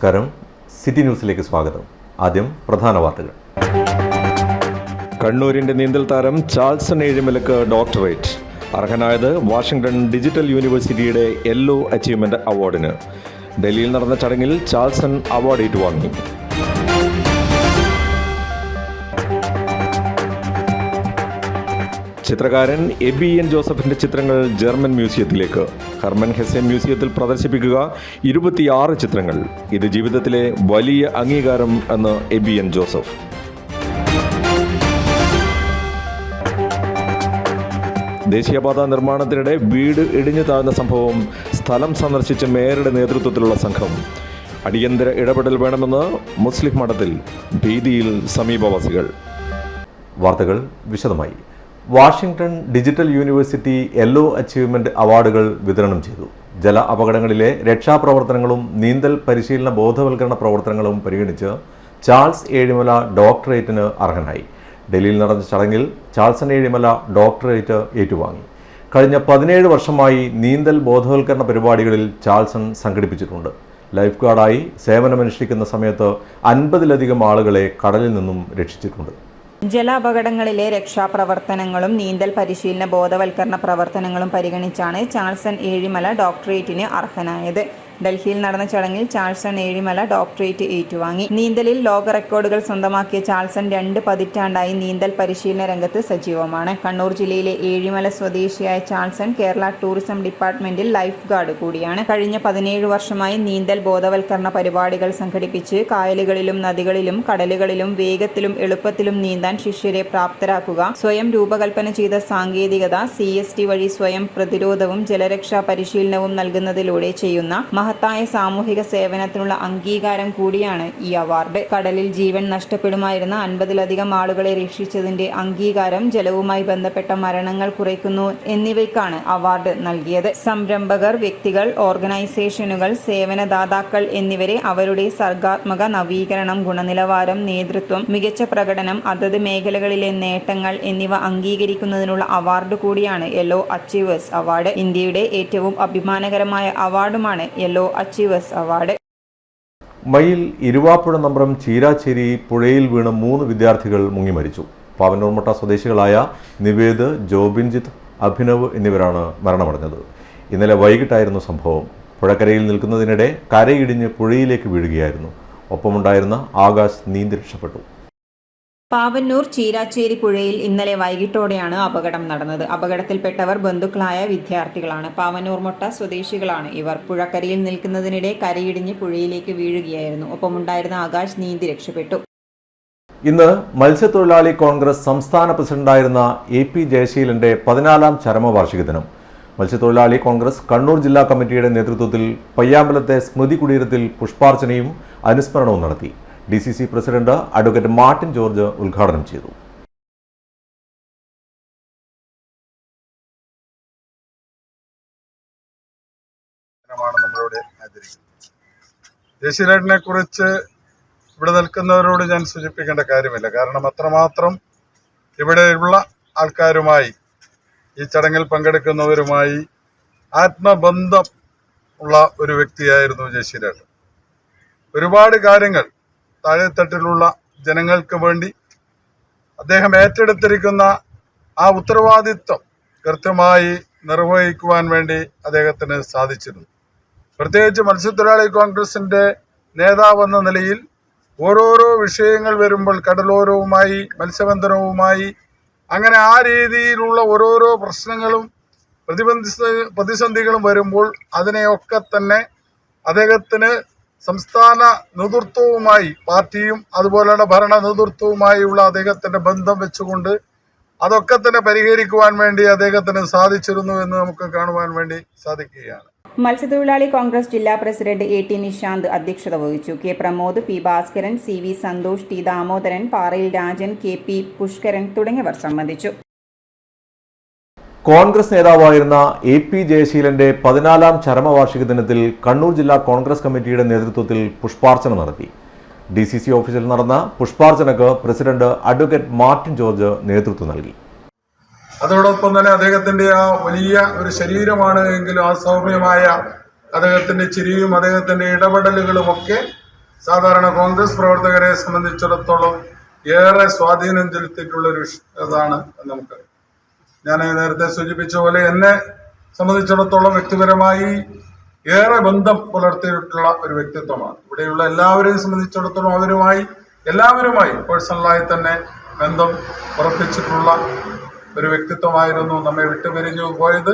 നമസ്കാരം. സിറ്റി ന്യൂസിലേക്ക് സ്വാഗതം. ആദ്യം പ്രധാന വാർത്തകൾ. കണ്ണൂരിന്റെ നീന്തൽ താരം ചാൾസൺ ഏഴിമലക്ക് ഡോക്ടറേറ്റ്. അർഹനായത് വാഷിംഗ്ടൺ ഡിജിറ്റൽ യൂണിവേഴ്സിറ്റിയുടെ യെല്ലോ അച്ചീവ്മെന്റ് അവാർഡിന്. ഡൽഹിയിൽ നടന്ന ചടങ്ങിൽ ചാൾസൺ അവാർഡ് ഏറ്റുവാങ്ങി. ചിത്രകാരൻ എബി എൻ ജോസഫിന്റെ ചിത്രങ്ങൾ ജർമ്മൻ മ്യൂസിയത്തിലേക്ക്. ഹെർമൻ ഹെസ്സെ മ്യൂസിയത്തിൽ പ്രദർശിപ്പിക്കുക 26 ചിത്രങ്ങൾ. ഇത് ജീവിതത്തിലെ വലിയ അംഗീകാരം എന്ന് എബി എൻ ജോസഫ്. ദേശീയപാത നിർമ്മാണത്തിനിടെ വീട് ഇടിഞ്ഞു താഴ്ന്ന സംഭവം. സ്ഥലം സന്ദർശിച്ച മേയറുടെ നേതൃത്വത്തിലുള്ള സംഘം. അടിയന്തര ഇടപെടൽ വേണമെന്ന് മുസ്ലിം മഠത്തിൽ. ഭീതിയിൽ സമീപവാസികൾ. വാർത്തകൾ വിശദമായി. Washington digital university yellow achievement അവാർഡുകൾ വിതരണം ചെയ്തു. ജല അപകടങ്ങളിലെ രക്ഷാപ്രവർത്തനങ്ങളും നീന്തൽ പരിശീലന ബോധവൽക്കരണ പ്രവർത്തനങ്ങളും പരിഗണിച്ച് ചാൾസ് ഏഴിമല ഡോക്ടറേറ്റിന് അർഹനായി. ഡൽഹിയിൽ നടന്ന ചടങ്ങിൽ ചാൾസൺ ഏഴിമല ഡോക്ടറേറ്റ് ഏറ്റുവാങ്ങി. കഴിഞ്ഞ 17 വർഷമായി നീന്തൽ ബോധവൽക്കരണ പരിപാടികളിൽ ചാൾസൺ സംഘടിപ്പിച്ചിട്ടുണ്ട്. ലൈഫ് ഗാർഡായി സേവനമനുഷ്ഠിക്കുന്ന സമയത്ത് 50-ലധികം ആളുകളെ കടലിൽ നിന്നും രക്ഷിച്ചിട്ടുണ്ട്. ജല അപകടങ്ങളിലെ രക്ഷാപ്രവർത്തനങ്ങളും നീന്തൽ പരിശീലന ബോധവൽക്കരണ പ്രവർത്തനങ്ങളും പരിഗണിച്ചാണ് ചാൾസൺ ഏഴിമല ഡോക്ടറേറ്റിന് അർഹനായത്. ഡൽഹിയിൽ നടന്ന ചടങ്ങിൽ ചാൾസൺ ഏഴിമല ഡോക്ടറേറ്റ് ഏറ്റുവാങ്ങി. നീന്തലിൽ ലോക റെക്കോർഡുകൾ സ്വന്തമാക്കിയ ചാൾസൺ 2 പതിറ്റാണ്ടായി നീന്തൽ പരിശീലന രംഗത്ത് സജീവമാണ്. കണ്ണൂർ ജില്ലയിലെ ഏഴിമല സ്വദേശിയായ ചാൾസൺ കേരള ടൂറിസം ഡിപ്പാർട്ട്മെന്റിൽ ലൈഫ് ഗാർഡ് കൂടിയാണ്. കഴിഞ്ഞ 17 വർഷമായി നീന്തൽ ബോധവൽക്കരണ പരിപാടികൾ സംഘടിപ്പിച്ച് കായലുകളിലും നദികളിലും കടലുകളിലും വേഗത്തിലും എളുപ്പത്തിലും നീന്താൻ ശിഷ്യരെ പ്രാപ്തരാക്കുക, സ്വയം രൂപകൽപ്പന ചെയ്ത സാങ്കേതികത CST വഴി സ്വയം പ്രതിരോധവും ജലരക്ഷാ പരിശീലനവും നൽകുന്നതിലൂടെ ചെയ്യുന്ന മഹത്തായ സാമൂഹിക സേവനത്തിനുള്ള അംഗീകാരം കൂടിയാണ് ഈ അവാർഡ്. കടലിൽ ജീവൻ നഷ്ടപ്പെടുമായിരുന്ന 50-ലധികം ആളുകളെ രക്ഷിച്ചതിന്റെ അംഗീകാരം, ജലവുമായി ബന്ധപ്പെട്ട മരണങ്ങൾ കുറയ്ക്കുന്നു എന്നിവയ്ക്കാണ് അവാർഡ് നൽകിയത്. സംരംഭകർ, വ്യക്തികൾ, ഓർഗനൈസേഷനുകൾ, സേവനദാതാക്കൾ എന്നിവരെ അവരുടെ സർഗാത്മക നവീകരണം, ഗുണനിലവാരം, നേതൃത്വം, മികച്ച പ്രകടനം, അതത് മേഖലകളിലെ നേട്ടങ്ങൾ എന്നിവ അംഗീകരിക്കുന്നതിനുള്ള അവാർഡ് കൂടിയാണ് യെല്ലോ അച്ചീവേഴ്സ് അവാർഡ്. ഇന്ത്യയുടെ ഏറ്റവും അഭിമാനകരമായ അവാർഡുമാണ് യെല്ലോ അച്ചീവേഴ്സ് അവാർഡ്. മയിൽ ഇരുവാപ്പുഴ നമ്പ്രം ചീരാച്ചേരി പുഴയിൽ വീണ് 3 വിദ്യാർത്ഥികൾ മുങ്ങി മരിച്ചു. പാവന്നൂർമുട്ട സ്വദേശികളായ നിവേദ്, ജോബിൻജിത്ത്, അഭിനവ് എന്നിവരാണ് മരണമടഞ്ഞത്. ഇന്നലെ വൈകിട്ടായിരുന്നു സംഭവം. പുഴക്കരയിൽ നിൽക്കുന്നതിനിടെ കരയിടിഞ്ഞ് പുഴയിലേക്ക് വീഴുകയായിരുന്നു. ഒപ്പമുണ്ടായിരുന്ന ആകാശ് നീന്തി രക്ഷപ്പെട്ടു. പാവന്നൂർ ചീരാച്ചേരി പുഴയിൽ ഇന്നലെ വൈകിട്ടോടെയാണ് അപകടം നടന്നത്. അപകടത്തിൽപ്പെട്ടവർ ബന്ധുക്കളായ വിദ്യാർത്ഥികളാണ്. പാവന്നൂർമുട്ട സ്വദേശികളാണ് ഇവർ. പുഴക്കരയിൽ നിൽക്കുന്നതിനിടെ കരയിടിഞ്ഞ് പുഴയിലേക്ക് വീഴുകയായിരുന്നു. ഒപ്പമുണ്ടായിരുന്ന ആകാശ് നീന്തി രക്ഷപ്പെട്ടു. ഇന്ന് മത്സ്യത്തൊഴിലാളി കോൺഗ്രസ് സംസ്ഥാന പ്രസിഡന്റായിരുന്ന AP ജയശീലന്റെ 14ാം ചരമവാർഷിക ദിനം. മത്സ്യത്തൊഴിലാളി കോൺഗ്രസ് കണ്ണൂർ ജില്ലാ കമ്മിറ്റിയുടെ നേതൃത്വത്തിൽ പയ്യാമ്പലത്തെ സ്മൃതി കുടീരത്തിൽ പുഷ്പാർച്ചനയും അനുസ്മരണവും നടത്തി. DCC president advocate Martin George ഉദ്ഘാടനം ചെയ്തു. ജയശീലനെ കുറിച്ച് ഇവിടെ നിൽക്കുന്നവരോട് ഞാൻ സൂചിപ്പിക്കേണ്ട കാര്യമില്ല. കാരണം അത്രമാത്രം ഇവിടെയുള്ള ആൾക്കാരുമായി, ഈ ചടങ്ങിൽ പങ്കെടുക്കുന്നവരുമായി ആത്മബന്ധം ഉള്ള ഒരു വ്യക്തിയായിരുന്നു ജയശീലൻ. ഒരുപാട് കാര്യങ്ങൾ താഴെത്തട്ടിലുള്ള ജനങ്ങൾക്ക് വേണ്ടി അദ്ദേഹം ഏറ്റെടുത്തിരിക്കുന്ന ആ ഉത്തരവാദിത്വം കൃത്യമായി നിർവഹിക്കുവാൻ വേണ്ടി അദ്ദേഹത്തിന് സാധിച്ചിരുന്നു. പ്രത്യേകിച്ച് മത്സ്യത്തൊഴിലാളി കോൺഗ്രസിൻ്റെ നേതാവെന്ന നിലയിൽ ഓരോരോ വിഷയങ്ങൾ വരുമ്പോൾ കടലോരവുമായി, മത്സ്യബന്ധനവുമായി, അങ്ങനെ ആ രീതിയിലുള്ള ഓരോരോ പ്രശ്നങ്ങളും പ്രതിസന്ധികളും വരുമ്പോൾ അതിനെയൊക്കെ തന്നെ അദ്ദേഹത്തിന് സംസ്ഥാന നേതൃത്വവുമായി, പാർട്ടിയും അതുപോലെയുള്ള ഭരണ നേതൃത്വവുമായുള്ള അദ്ദേഹത്തിന്റെ ബന്ധം വെച്ചുകൊണ്ട് അതൊക്കെ തന്നെ പരിഹരിക്കുവാൻ വേണ്ടി അദ്ദേഹത്തിന് സാധിച്ചിരുന്നു എന്ന് നമുക്ക് കാണുവാൻ വേണ്ടി സാധിക്കുകയാണ്. മത്സ്യത്തൊഴിലാളി കോൺഗ്രസ് ജില്ലാ പ്രസിഡന്റ് AT നിശാന്ത് അധ്യക്ഷത വഹിച്ചു. K Pramod, P Bhaskaran, CV Santhosh, T Damodaran, പാറയിൽ രാജൻ, KP പുഷ്കരൻ തുടങ്ങിയവർ സംബന്ധിച്ചു. കോൺഗ്രസ് നേതാവായിരുന്ന AP ജയശീലന്റെ 14ാം ചരമവാർഷിക ദിനത്തിൽ കണ്ണൂർ ജില്ലാ കോൺഗ്രസ് കമ്മിറ്റിയുടെ നേതൃത്വത്തിൽ പുഷ്പാർച്ചന നടത്തി. DCC ഓഫീസിൽ നടന്ന പുഷ്പാർച്ചനക്ക് പ്രസിഡന്റ് അഡ്വക്കേറ്റ് മാർട്ടിൻ ജോർജ് നേതൃത്വം നൽകി. അതോടൊപ്പം തന്നെ അദ്ദേഹത്തിന്റെ ആ വലിയ ഒരു ശരീരമാണ് എങ്കിലും ആ സൗമ്യമായ അദ്ദേഹത്തിന്റെ ചിരിയും അദ്ദേഹത്തിന്റെ ഇടപെടലുകളുമൊക്കെ സാധാരണ കോൺഗ്രസ് പ്രവർത്തകരെ സംബന്ധിച്ചിടത്തോളം ഏറെ സ്വാധീനം ചെലുത്തിയിട്ടുള്ളൊരു ഇതാണ് നമുക്കറിയാം. ഞാൻ നേരത്തെ സൂചിപ്പിച്ച പോലെ എന്നെ സംബന്ധിച്ചിടത്തോളം വ്യക്തിപരമായി ഏറെ ബന്ധം പുലർത്തിയിട്ടുള്ള ഒരു വ്യക്തിത്വമാണ്. ഇവിടെയുള്ള എല്ലാവരെയും സംബന്ധിച്ചിടത്തോളം എല്ലാവരുമായി പേഴ്സണലായി തന്നെ ബന്ധം ഉറപ്പിച്ചിട്ടുള്ള ഒരു വ്യക്തിത്വമായിരുന്നു. നമ്മെ വിട്ടുപിരിഞ്ഞു പോയത്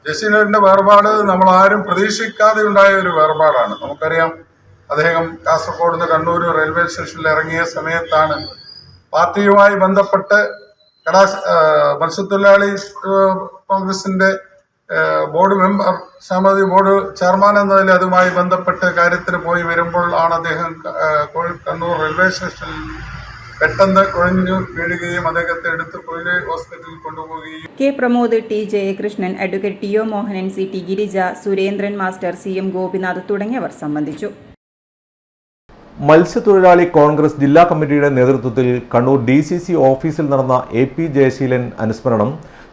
ജസീലിന്റെ വേർപാട് നമ്മൾ ആരും പ്രതീക്ഷിക്കാതെ ഉണ്ടായ ഒരു വേർപാടാണ്. നമുക്കറിയാം, അദ്ദേഹം കാസർഗോഡ് നിന്ന് കണ്ണൂർ റെയിൽവേ സ്റ്റേഷനിൽ ഇറങ്ങിയ സമയത്താണ് പാർട്ടിയുമായി ബന്ധപ്പെട്ട് മത്സ്യത്തൊഴിലാളി കോൺഗ്രസിന്റെ ബോർഡ് മെമ്പർ സമിതി ബോർഡ് ചെയർമാൻ എന്നതിൽ അതുമായി ബന്ധപ്പെട്ട് കാര്യത്തിന് പോയി വരുമ്പോൾ ആണ് അദ്ദേഹം കണ്ണൂർ റെയിൽവേ സ്റ്റേഷനിൽ പെട്ടെന്ന് കുഴഞ്ഞു വീഴുകയും അദ്ദേഹത്തെ എടുത്ത് കൊയിലെ ഹോസ്പിറ്റലിൽ കൊണ്ടുപോവുകയും. K Pramod, T Jayakrishnan, advocate T O Mohanan, C T Girija, Surendran master, C M Gopinath തുടങ്ങിയവർ സംബന്ധിച്ചു. മത്സ്യത്തൊഴിലാളി കോൺഗ്രസ് ജില്ലാ കമ്മിറ്റിയുടെ നേതൃത്വത്തിൽ കണ്ണൂർ DCC ഓഫീസിൽ നടന്ന AP ജയശീലൻ അനുസ്മരണം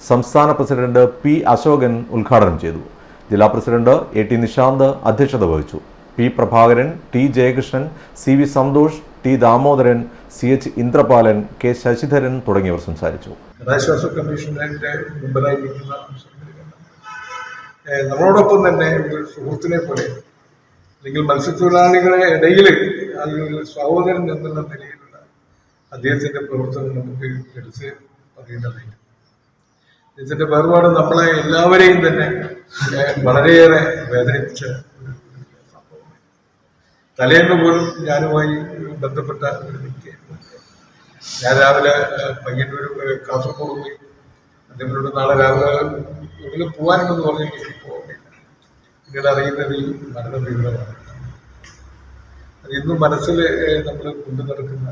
സംസ്ഥാന പ്രസിഡന്റ് P അശോകൻ ഉദ്ഘാടനം ചെയ്തു. ജില്ലാ പ്രസിഡന്റ് AT നിശാന്ത് അധ്യക്ഷത വഹിച്ചു. P Prabhakaran, T Jayakrishnan, CV Santhosh, T Damodaran, CH Indrapalan, K Sasidharan തുടങ്ങിയവർ സംസാരിച്ചു. കടാശ്വാസ കമ്മീഷന്റെ മെമ്പറായിരിക്കുന്ന നമ്മളോടൊപ്പം തന്നെ ഒരു സുഹൃത്തിനെ പോലെ അല്ലെങ്കിൽ മത്സ്യത്തൊഴിലാളികളെ ഇടയിൽ അല്ലെങ്കിൽ സഹോദരൻ എന്നുള്ള നിലയിലുള്ള അദ്ദേഹത്തിന്റെ പ്രവർത്തനം നമുക്ക് എടുത്ത് പറയേണ്ടതായിരുന്നു. അദ്ദേഹത്തിന്റെ വേർപാട് നമ്മളെ എല്ലാവരെയും തന്നെ വളരെയേറെ വേദനിപ്പിച്ച ഒരു സംഭവമാണ്. തലേന്ന് പോലും ഞാനുമായി ബന്ധപ്പെട്ട ഒരു വ്യക്തിയായിരുന്നു. ഞാൻ രാവിലെ പയ്യന്നൂർ കാസർഗോഡ് പോയി അദ്ദേഹത്തോട് നാളെ രാവിലെ എവിടെയും പോകാനുണ്ടെന്ന് പറഞ്ഞ് എനിക്ക് പോകില്ല. പിന്നീട് അറിയുന്നത് ഈ മരണവിവരമാണ്. അത് ഇന്നും മനസ്സിൽ നമ്മൾ കൊണ്ടു നടക്കുന്ന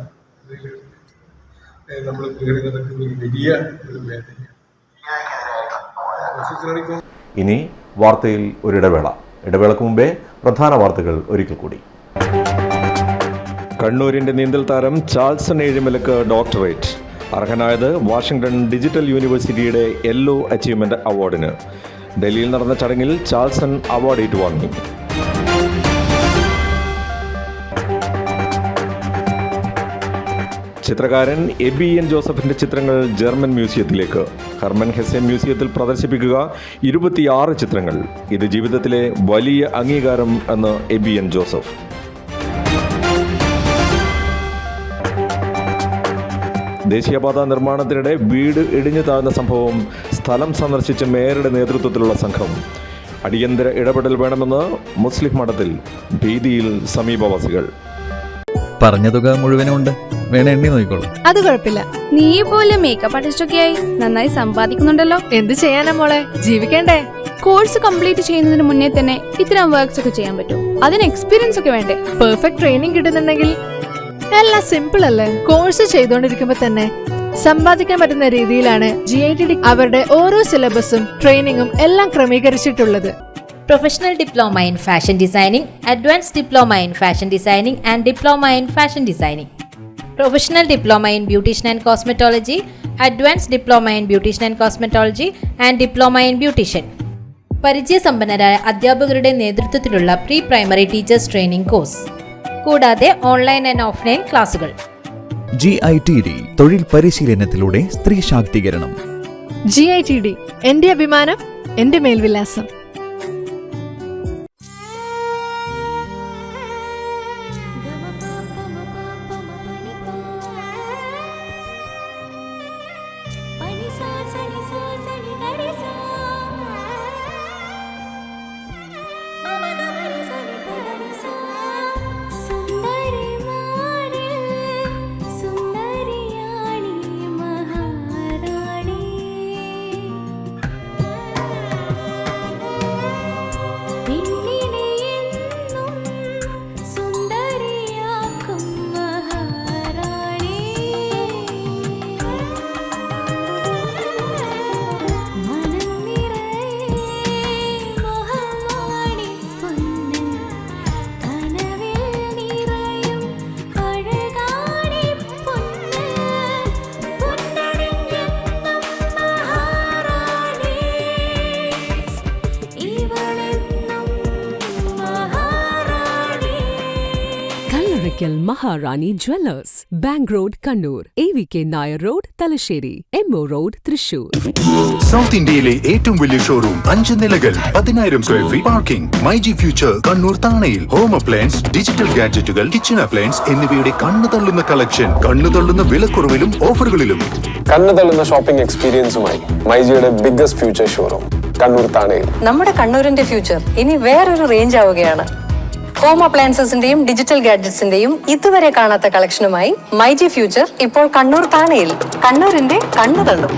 നമ്മൾ കയറി നടക്കുന്ന ഒരു വലിയ ഒരു വേദനയാണ്. ഇനി വാർത്തയിൽ ഒരിടവേള. ഇടവേളക്ക് മുമ്പേ പ്രധാന വാർത്തകൾ ഒരിക്കൽ കൂടി. കണ്ണൂരിന്റെ നീന്തൽ താരം ചാൾസൺ ഏഴിമലക്ക് ഡോക്ടറേറ്റ്. അർഹനായത് വാഷിംഗ്ടൺ ഡിജിറ്റൽ യൂണിവേഴ്സിറ്റിയുടെ യെല്ലോ അച്ചീവ്മെന്റ് അവാർഡിന്. ഡൽഹിയിൽ നടന്ന ചടങ്ങിൽ ചാൾസൺ അവാർഡ് ഏറ്റുവാങ്ങി. ചിത്രകാരൻ എബി എൻ ജോസഫിന്റെ ചിത്രങ്ങൾ ജർമ്മൻ മ്യൂസിയത്തിലേക്ക്. ഹെർമൻ ഹെസ്സെ മ്യൂസിയത്തിൽ പ്രദർശിപ്പിക്കുക 26 ചിത്രങ്ങൾ. ഇത് ജീവിതത്തിലെ വലിയ അംഗീകാരം എന്ന് എബി എൻ ജോസഫ്. ദേശീയപാത നിർമ്മാണത്തിനിടെ വീട് ഇടിഞ്ഞു താഴ്ന്ന സംഭവം സ്ഥലം സന്ദർശിച്ച മേയറുടെ നേതൃത്വത്തിലുള്ള സംഘം. അടിയന്തര ഇടപെടൽ വേണമെന്ന് മുസ്ലിം മഠത്തിൽ. ഭീതിയിൽ സമീപവാസികൾ. പറഞ്ഞ തുക മുഴുവനും ഉണ്ട്, വേണേ എണ്ണി നോക്കിക്കോളൂ. അത് കുഴപ്പമില്ല. നീ പോലെ മേക്കപ്പ് ആർട്ടിസ്റ്റൊക്കെയായി നന്നായി സമ്പാദിക്കുന്നുണ്ടല്ലോ. എന്ത് ചെയ്യാനാ മോളെ, ജീവിക്കണ്ടേ? കോഴ്സ് കംപ്ലീറ്റ് ചെയ്യുന്നതിന് മുന്നേ തന്നെ ഇത്തരം വർക്ക്സ് ഒക്കെ ചെയ്യാൻ പറ്റും. അതിന് എക്സ്പീരിയൻസ് ഒക്കെ വേണ്ടേ? പെർഫെക്റ്റ് ട്രെയിനിങ് കിട്ടുന്നുണ്ടെങ്കിൽ എല്ലാം സിമ്പിൾ അല്ലേ? കോഴ്സ് ചെയ്തുകൊണ്ടിരിക്കുമ്പോ തന്നെ സമ്പാദിക്കാൻ പറ്റുന്ന രീതിയിലാണ് GITD അവരുടെ ഓരോ സിലബസും ട്രെയിനിങ്ങും എല്ലാം ക്രമീകരിച്ചിട്ടുള്ളത്. Professional Diploma in Fashion Designing, Advanced Diploma in Fashion Designing and Diploma in Fashion Designing. Professional Diploma in Beautician and Cosmetology, Advanced Diploma in Beautician and Cosmetology and Diploma in Beautician. പരിചയസമ്പന്നരായ അധ്യാപകരുടെ നേതൃത്വത്തിലുള്ള pre primary teachers training course, കൂടാതെ online and offline ക്ലാസുകൾ. GITD തൊഴിൽ പരിശീലനത്തിലൂടെ സ്ത്രീ ശാക്തീകരണം. GITD എന്റെ അഭിമാനം, എന്റെ മേൽവിലാസം. Kottakkal Maharani jewellers, bank road Kannur, AVK Nair road Thalassery, MO road Thrissur. South ഇന്ത്യയിലെ ഏറ്റവും വലിയ ഷോറൂം, 5 നിലകൾ, 10,000 square feet parking. MyG future Kannur താണയിൽ. ഹോം അപ്ലയൻസ്, ഡിജിറ്റൽ ഗാഡ്ജറ്റുകൾ, കിച്ചൺ അപ്ലയൻസ് എന്നിവയുടെ കണ്ണു തള്ളുന്ന കളക്ഷൻ, കണ്ണു തള്ളുന്ന വിലക്കുറവിലും ഓഫറുകളിലും. കണ്ണു തള്ളുന്ന ഷോപ്പിംഗ് എക്സ്പീരിയൻസുമായി മൈജിയുടെ ബിഗ്ഗസ്റ്റ് ഫ്യൂച്ചർ ഷോറൂം കണ്ണൂർ താണയിൽ. നമ്മുടെ കണ്ണൂരിന്റെ ഫ്യൂച്ചർ ഇനി വേറൊരു റേഞ്ച് ആവുകയാണ്. ഹോം അപ്ലയൻസസിന്റെയും ഡിജിറ്റൽ ഗാഡ്ജറ്റ്സിന്റെയും ഇതുവരെ കാണാത്ത കളക്ഷനുമായി മൈജി ഫ്യൂച്ചർ ഇപ്പോൾ കണ്ണൂർ താണയിൽ. കണ്ണൂരിന്റെ കണ്ണു തള്ളും.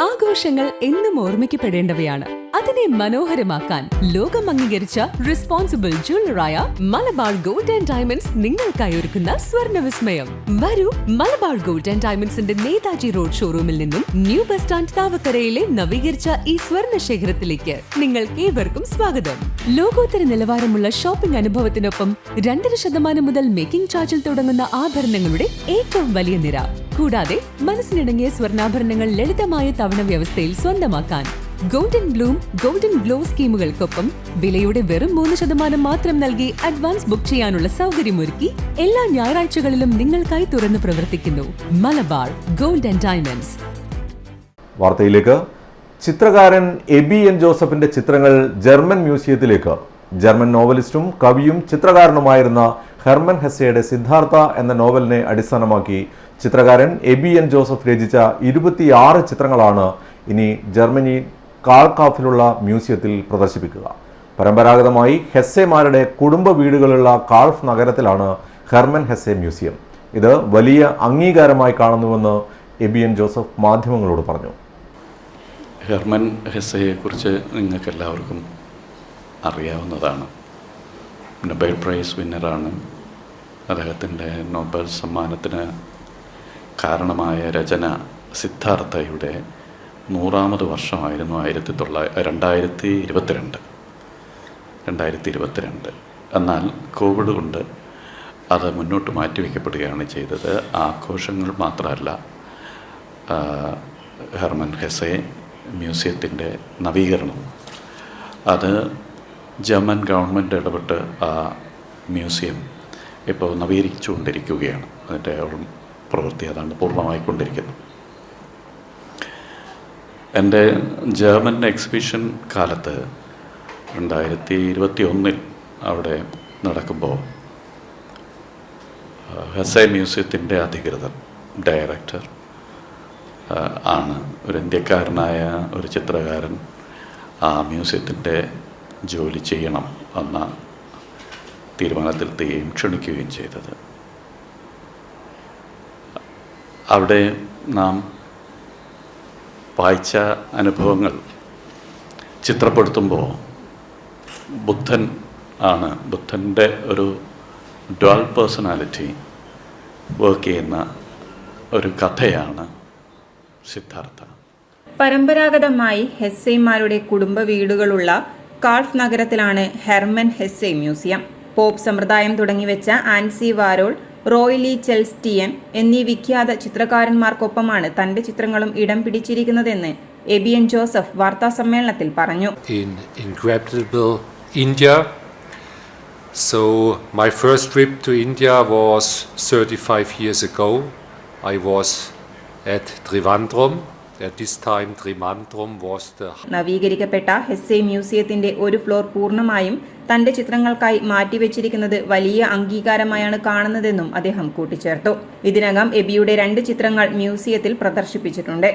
ആഘോഷങ്ങൾ എന്നും ഓർമ്മിക്കപ്പെടേണ്ടവയാണ്. അതിനെ മനോഹരമാക്കാൻ ലോകം അംഗീകരിച്ച റെസ്പോൺസിബിൾ ജ്വല്ലറായ മലബാർ ഗോൾഡ് ആൻഡ് ഡയമണ്ട്സ് നിങ്ങൾക്കായി ഒരുക്കുന്ന സ്വർണ്ണ വിസ്മയം. വരൂ, മലബാർ ഗോൾഡ് ആൻഡ് ഡയമണ്ട്സിന്റെ നേതാജി റോഡ് ഷോറൂമിൽ നിന്നും ന്യൂ ബസ് സ്റ്റാൻഡ് താവക്കരയിലെ നവീകരിച്ച ഈ സ്വർണ്ണ ശേഖരത്തിലേക്ക് നിങ്ങൾക്ക് ഏവർക്കും സ്വാഗതം. ലോകോത്തര നിലവാരമുള്ള ഷോപ്പിംഗ് അനുഭവത്തിനൊപ്പം 2% മുതൽ മേക്കിംഗ് ചാർജിൽ തുടങ്ങുന്ന ആഭരണങ്ങളുടെ ഏറ്റവും വലിയ നിര. കൂടാതെ മനസ്സിനിണങ്ങിയ സ്വർണ്ണാഭരണങ്ങൾ ലളിതമായ തവണ വ്യവസ്ഥയിൽ സ്വന്തമാക്കാൻ ഗോൾഡൻ ബ്ലൂം, ഗോൾഡൻ ഗ്ലോ സ്കീമുകൾക്കൊപ്പം വിലയുടെ വെറും 3% മാത്രം നൽകി അഡ്വാൻസ് ബുക്ക് ചെയ്യാനുള്ള സൗകര്യമൊരുക്കി എല്ലാ ഞായറാഴ്ചകളിലും നിങ്ങൾക്കായി തുറന്നു പ്രവർത്തിക്കുന്നു മലബാർ ഗോൾഡ് ആൻഡ് ഡയമണ്ട്സ്. വാർത്തയിലേക്ക്. ചിത്രകാരൻ എബി എൻ ജോസഫിന്റെ ചിത്രങ്ങൾ ജർമ്മൻ മ്യൂസിയത്തിലേക്ക്. ജർമ്മൻ നോവലിസ്റ്റും കവിയും ചിത്രകാരനുമായിരുന്ന ഹെർമൻ ഹെസ്സയുടെ സിദ്ധാർത്ഥ എന്ന നോവലിനെ അടിസ്ഥാനമാക്കി ചിത്രകാരൻ എബി എൻ ജോസഫ് രചിച്ച 26 ചിത്രങ്ങളാണ് ഇനി ജർമ്മനി കാൾകാഫിലുള്ള മ്യൂസിയത്തിൽ പ്രദർശിപ്പിക്കുക. പരമ്പരാഗതമായി ഹെസ്സെമാരുടെ കുടുംബ വീടുകളുള്ള കാൾഫ് നഗരത്തിലാണ് ഹെർമൻ ഹെസ്സെ മ്യൂസിയം. ഇത് വലിയ അംഗീകാരമായി കാണുന്നുവെന്ന് എബി എൻ ജോസഫ് മാധ്യമങ്ങളോട് പറഞ്ഞു. ഹെർമൻ ഹെസ്സയെക്കുറിച്ച് നിങ്ങൾക്കെല്ലാവർക്കും അറിയാവുന്നതാണ്. നൊബേൽ പ്രൈസ് വിന്നറാണ്. അദ്ദേഹത്തിൻ്റെ നൊബേൽ സമ്മാനത്തിന് കാരണമായ രചന സിദ്ധാർത്ഥയുടെ 100ാമത് വർഷമായിരുന്നു 2022. എന്നാൽ കോവിഡ് കൊണ്ട് അത് മുന്നോട്ട് മാറ്റിവെക്കപ്പെടുകയാണ് ചെയ്തത്. ആഘോഷങ്ങൾ മാത്രമല്ല, ഹെർമൻ ഹെസ്സെ മ്യൂസിയത്തിൻ്റെ നവീകരണം, അത് ജർമ്മൻ ഗവൺമെൻറ് ഇടപെട്ട് ആ മ്യൂസിയം ഇപ്പോൾ നവീകരിച്ചുകൊണ്ടിരിക്കുകയാണ്. അതിൻ്റെ പ്രവൃത്തി അതാണ് പൂർണ്ണമായിക്കൊണ്ടിരിക്കുന്നത്. എൻ്റെ ജർമ്മൻ എക്സിബിഷൻ കാലത്ത് 2021 അവിടെ നടക്കുമ്പോൾ ഹെസ്സെ മ്യൂസിയത്തിൻ്റെ അധികൃതർ, ഡയറക്ടർ ആണ് ഒരു ഇന്ത്യക്കാരനായ ഒരു ചിത്രകാരൻ ആ മ്യൂസിയത്തിൻ്റെ ജോലി ചെയ്യണം എന്ന തീരുമാനത്തിലെത്തുകയും ക്ഷണിക്കുകയും ചെയ്തത്. അവിടെ നാം വായിച്ച അനുഭവങ്ങൾ ചിത്രപ്പെടുത്തുമ്പോൾ ബുദ്ധൻ്റെ ഒരു ഡ്വൽ പേഴ്സണാലിറ്റി വർക്ക് ചെയ്യുന്ന ഒരു കഥയാണ് സിദ്ധാർത്ഥ. പരമ്പരാഗതമായി ഹെസ്സെമാരുടെ കുടുംബ വീടുകളുള്ള കാൾഫ് നഗരത്തിലാണ് ഹെർമൻ ഹെസ്സെ മ്യൂസിയം. പോപ്പ് സമ്പ്രദായം തുടങ്ങിവെച്ച ആൻസി വാരോൾ, റോയ് ലീ ചെൽസ്റ്റിയൻ എന്നീ വിഖ്യാത ചിത്രകാരന്മാർക്കൊപ്പമാണ് തന്റെ ചിത്രങ്ങളും ഇടം പിടിച്ചിരിക്കുന്നതെന്ന് എബി എൻ ജോസഫ് വാർത്താസമ്മേളനത്തിൽ പറഞ്ഞു. India. So my first trip to India was 35 years ago. I was at Trivandrum. At this time Trivandrum was the നവീകരിക്കപ്പെട്ട ഹെസ്സെ മ്യൂസിയത്തിന്റെ ഒരു ഫ്ലോർ പൂർണ്ണമായും തന്റെ ചിത്രങ്ങൾക്കായി മാറ്റിവെച്ചിരിക്കുന്നത് വലിയ അംഗീകാരമായാണ് കാണുന്നതെന്നും അദ്ദേഹം കൂട്ടിച്ചേർത്തു. ഇതിനകം എബിയുടെ 2 ചിത്രങ്ങൾ മ്യൂസിയത്തിൽ പ്രദർശിപ്പിച്ചിട്ടുണ്ട്.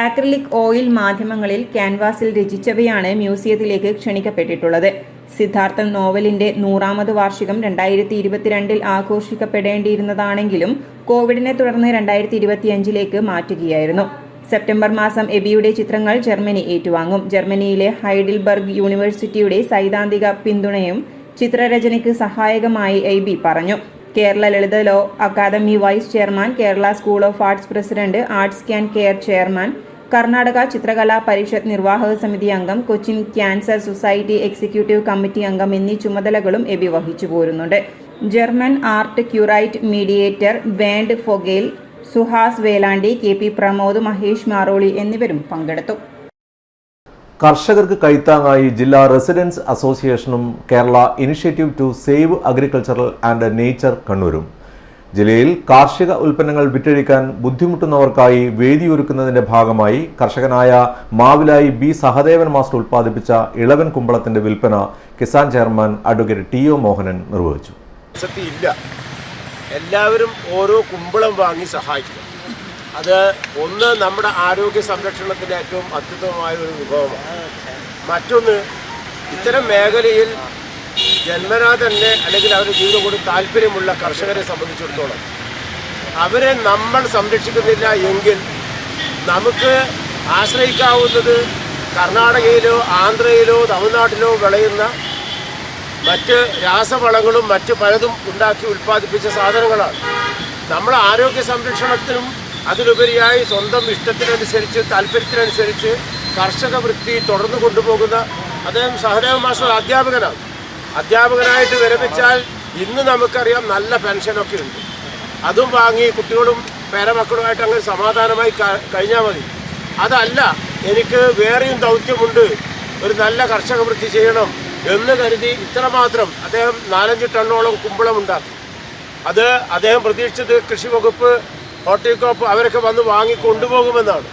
ആക്രിലിക് ഓയിൽ മാധ്യമങ്ങളിൽ ക്യാൻവാസിൽ രചിച്ചവയാണ് മ്യൂസിയത്തിലേക്ക് ക്ഷണിക്കപ്പെട്ടിട്ടുള്ളത്. സിദ്ധാർത്ഥൻ നോവലിന്റെ 100ാമത് വാർഷികം 2022 ആഘോഷിക്കപ്പെടേണ്ടിയിരുന്നതാണെങ്കിലും കോവിഡിനെ തുടർന്ന് 2025 മാറ്റുകയായിരുന്നു. സെപ്റ്റംബർ മാസം എബിയുടെ ചിത്രങ്ങൾ ജർമ്മനി ഏറ്റുവാങ്ങും. ജർമ്മനിയിലെ ഹൈഡിൽബർഗ് യൂണിവേഴ്സിറ്റിയുടെ സൈദ്ധാന്തിക പിന്തുണയും ചിത്രരചനയ്ക്ക് സഹായകമായി എബി പറഞ്ഞു. കേരള ലളിത ലോ Akademi vice chairman, Kerala school of arts president, arts can care chairman, Karnataka Chitrakala Parishath നിർവാഹക സമിതി അംഗം, Cochin cancer society executive committee അംഗം എന്നീ ചുമതലകളും എബി വഹിച്ചു പോരുന്നുണ്ട്. German art curate mediator Wend ഫൊഗേൽ, സുഹാസ് വേലാണ്ടി, KP പ്രമോദ്, മഹേഷ് മാറോളി എന്നിവരും പങ്കെടുത്തു. കർഷകർക്ക് കൈത്താങ്ങായി ജില്ലാ റെസിഡൻസ് അസോസിയേഷനും Kerala initiative to save agricultural and nature കണ്ണൂരും ജില്ലയിൽ കാർഷിക ഉൽപ്പന്നങ്ങൾ വിറ്റഴിക്കാൻ ബുദ്ധിമുട്ടുന്നവർക്കായി വേദിയൊരുക്കുന്നതിന്റെ ഭാഗമായി കർഷകനായ മാവിലായി ബി സഹദേവൻ മാസ്റ്റർ ഉൽപ്പാദിപ്പിച്ച ഇളവൻ കുമ്പളത്തിന്റെ വിൽപ്പന കിസാൻ ചെയർമാൻ അഡ്വക്കേറ്റ് ടി.ഒ. മോഹനൻ നിർവഹിച്ചു. എല്ലാവരും ഓരോ കുമ്പളം വാങ്ങി സഹായിക്കുക. അത് ഒന്ന് നമ്മുടെ ആരോഗ്യ സംരക്ഷണത്തിൻ്റെ ഏറ്റവും അത്യുത്തമമായ ഒരു വിഭവമാണ്. മറ്റൊന്ന് ഇത്തരം മേഖലയിൽ ജന്മനാ തന്നെ അല്ലെങ്കിൽ അവരുടെ ജീവിതം കൊണ്ട് താല്പര്യമുള്ള കർഷകരെ സംബന്ധിച്ചിടത്തോളം അവരെ നമ്മൾ സംരക്ഷിക്കുന്നില്ല എങ്കിൽ നമുക്ക് ആശ്രയിക്കാവുന്നത് കർണാടകയിലോ ആന്ധ്രയിലോ തമിഴ്നാട്ടിലോ വിളയുന്ന മറ്റ് രാസവളങ്ങളും മറ്റ് പലതും ഉണ്ടാക്കി ഉൽപ്പാദിപ്പിച്ച സാധനങ്ങളാണ്. നമ്മൾ ആരോഗ്യ സംരക്ഷണത്തിനും അതിലുപരിയായി സ്വന്തം ഇഷ്ടത്തിനനുസരിച്ച് താല്പര്യത്തിനനുസരിച്ച് കർഷക വൃത്തി തുടർന്നു കൊണ്ടുപോകുന്ന അദ്ദേഹം സഹദേവ മാസ്റ്റർ അധ്യാപകനായിട്ട് വിരമിച്ചാൽ ഇന്ന് നമുക്കറിയാം നല്ല പെൻഷനൊക്കെ ഉണ്ട്. അതും വാങ്ങി കുട്ടികളും പേരമക്കളുമായിട്ട് അങ്ങനെ സമാധാനമായി കഴിഞ്ഞാൽ മതി. അതല്ല, എനിക്ക് വേറെയും ദൗത്യമുണ്ട്, ഒരു നല്ല കർഷക വൃത്തി ചെയ്യണം എന്ന് കരുതി ഇത്രമാത്രം അദ്ദേഹം 4-5 ടണ്ണോളം കുമ്പളം ഉണ്ടാക്കി. അത് അദ്ദേഹം പ്രതീക്ഷിച്ചത് കൃഷി വകുപ്പ്, ഹോർട്ടികോപ്പ് അവരൊക്കെ വന്ന് വാങ്ങി കൊണ്ടുപോകുമെന്നാണ്.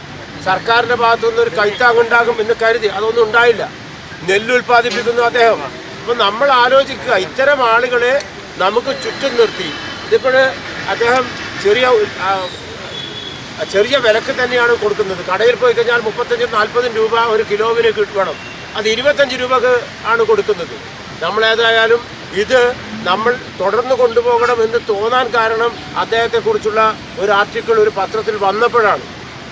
സർക്കാരിൻ്റെ ഭാഗത്തുനിന്ന് ഒരു കൈത്താങ്ങുണ്ടാകും എന്ന് കരുതി. അതൊന്നും ഉണ്ടായില്ല. നെല്ല് ഉൽപ്പാദിപ്പിക്കുന്നു അദ്ദേഹം. അപ്പം നമ്മൾ ആലോചിക്കുക, ഇത്തരം ആളുകളെ നമുക്ക് ചുറ്റും നിർത്തി ഇതിപ്പോൾ അദ്ദേഹം ചെറിയ വിലക്ക് തന്നെയാണ് കൊടുക്കുന്നത്. കടയിൽ പോയി കഴിഞ്ഞാൽ 35-40 രൂപ ഒരു കിലോവിന് കിട്ടണം. അത് 25 രൂപക്ക് ആണ് കൊടുക്കുന്നത്. നമ്മളേതായാലും ഇത് നമ്മൾ തുടർന്ന് കൊണ്ടുപോകണം എന്ന് തോന്നാൻ കാരണം അദ്ദേഹത്തെക്കുറിച്ചുള്ള ഒരു ആർട്ടിക്കിൾ ഒരു പത്രത്തിൽ വന്നപ്പോഴാണ്.